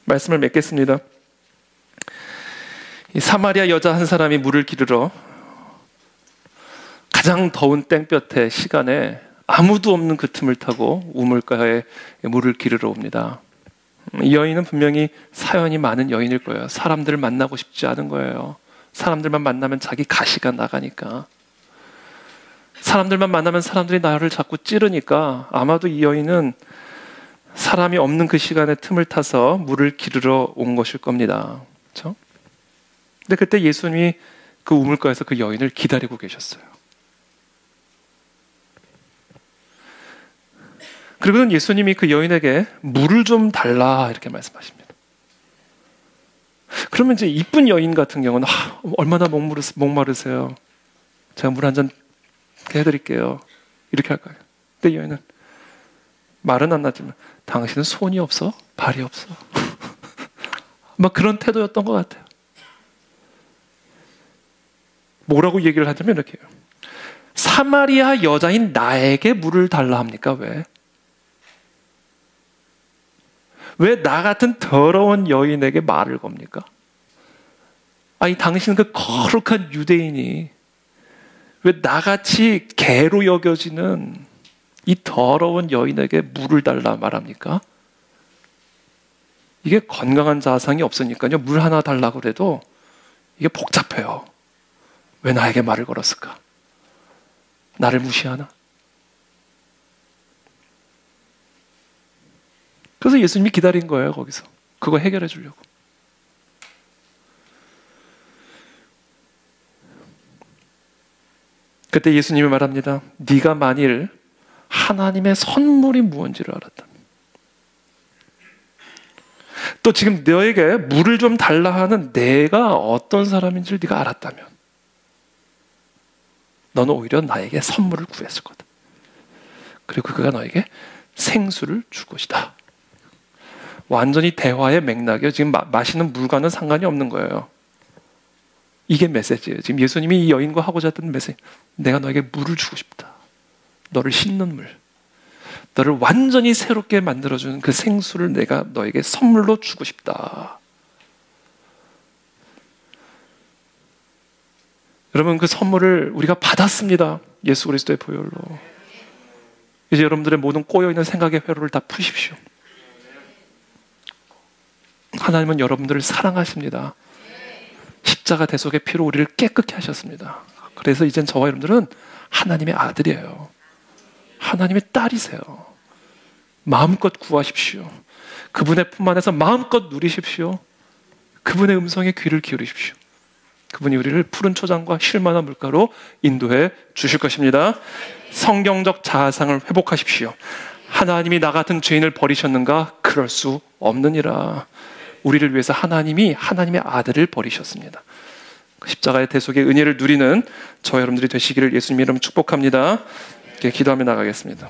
말씀을 맺겠습니다. 이 사마리아 여자 한 사람이 물을 기르러 가장 더운 땡볕의 시간에 아무도 없는 그 틈을 타고 우물가에 물을 기르러 옵니다. 이 여인은 분명히 사연이 많은 여인일 거예요. 사람들을 만나고 싶지 않은 거예요. 사람들만 만나면 자기 가시가 나가니까. 사람들만 만나면 사람들이 나를 자꾸 찌르니까 아마도 이 여인은 사람이 없는 그 시간에 틈을 타서 물을 기르러 온 것일 겁니다. 그렇죠? 근데 그때 예수님이 그 우물가에서 그 여인을 기다리고 계셨어요. 그리고는 예수님이 그 여인에게 물을 좀 달라 이렇게 말씀하십니다. 그러면 이제 이쁜 여인 같은 경우는 얼마나 목마르세요. 제가 물 한 잔 해드릴게요. 이렇게 할까요? 근데 여인은 말은 안 나지만 당신은 손이 없어? 발이 없어? 막 그런 태도였던 것 같아요. 뭐라고 얘기를 하냐면 이렇게 해요. 사마리아 여자인 나에게 물을 달라 합니까? 왜 나 같은 더러운 여인에게 말을 겁니까? 아니 당신은 그 거룩한 유대인이 왜 나같이 개로 여겨지는 이 더러운 여인에게 물을 달라 말합니까? 이게 건강한 자상이 없으니까요. 물 하나 달라고 그래도 이게 복잡해요. 왜 나에게 말을 걸었을까? 나를 무시하나? 그래서 예수님이 기다린 거예요, 거기서. 그거 해결해 주려고. 그때 예수님이 말합니다. 네가 만일 하나님의 선물이 무언지를 알았다면, 또 지금 너에게 물을 좀 달라 하는 내가 어떤 사람인지를 네가 알았다면 너는 오히려 나에게 선물을 구했을 거다. 그리고 그가 너에게 생수를 줄 것이다. 완전히 대화의 맥락이요. 지금 마시는 물과는 상관이 없는 거예요. 이게 메시지예요. 지금 예수님이 이 여인과 하고자 했던 메시지. 내가 너에게 물을 주고 싶다. 너를 씻는 물. 너를 완전히 새롭게 만들어주는 그 생수를 내가 너에게 선물로 주고 싶다. 여러분, 그 선물을 우리가 받았습니다. 예수 그리스도의 보혈로. 이제 여러분들의 모든 꼬여있는 생각의 회로를 다 푸십시오. 하나님은 여러분들을 사랑하십니다. 십자가 대속의 피로 우리를 깨끗게 하셨습니다. 그래서 이젠 저와 여러분들은 하나님의 아들이에요. 하나님의 딸이세요. 마음껏 구하십시오. 그분의 품 안에서 마음껏 누리십시오. 그분의 음성에 귀를 기울이십시오. 그분이 우리를 푸른 초장과 쉴만한 물가로 인도해 주실 것입니다. 성경적 자아상을 회복하십시오. 하나님이 나 같은 죄인을 버리셨는가? 그럴 수 없느니라. 우리를 위해서 하나님이 하나님의 아들을 버리셨습니다. 십자가의 대속의 은혜를 누리는 저 여러분들이 되시기를 예수님 이름 축복합니다. 기도하며 나가겠습니다.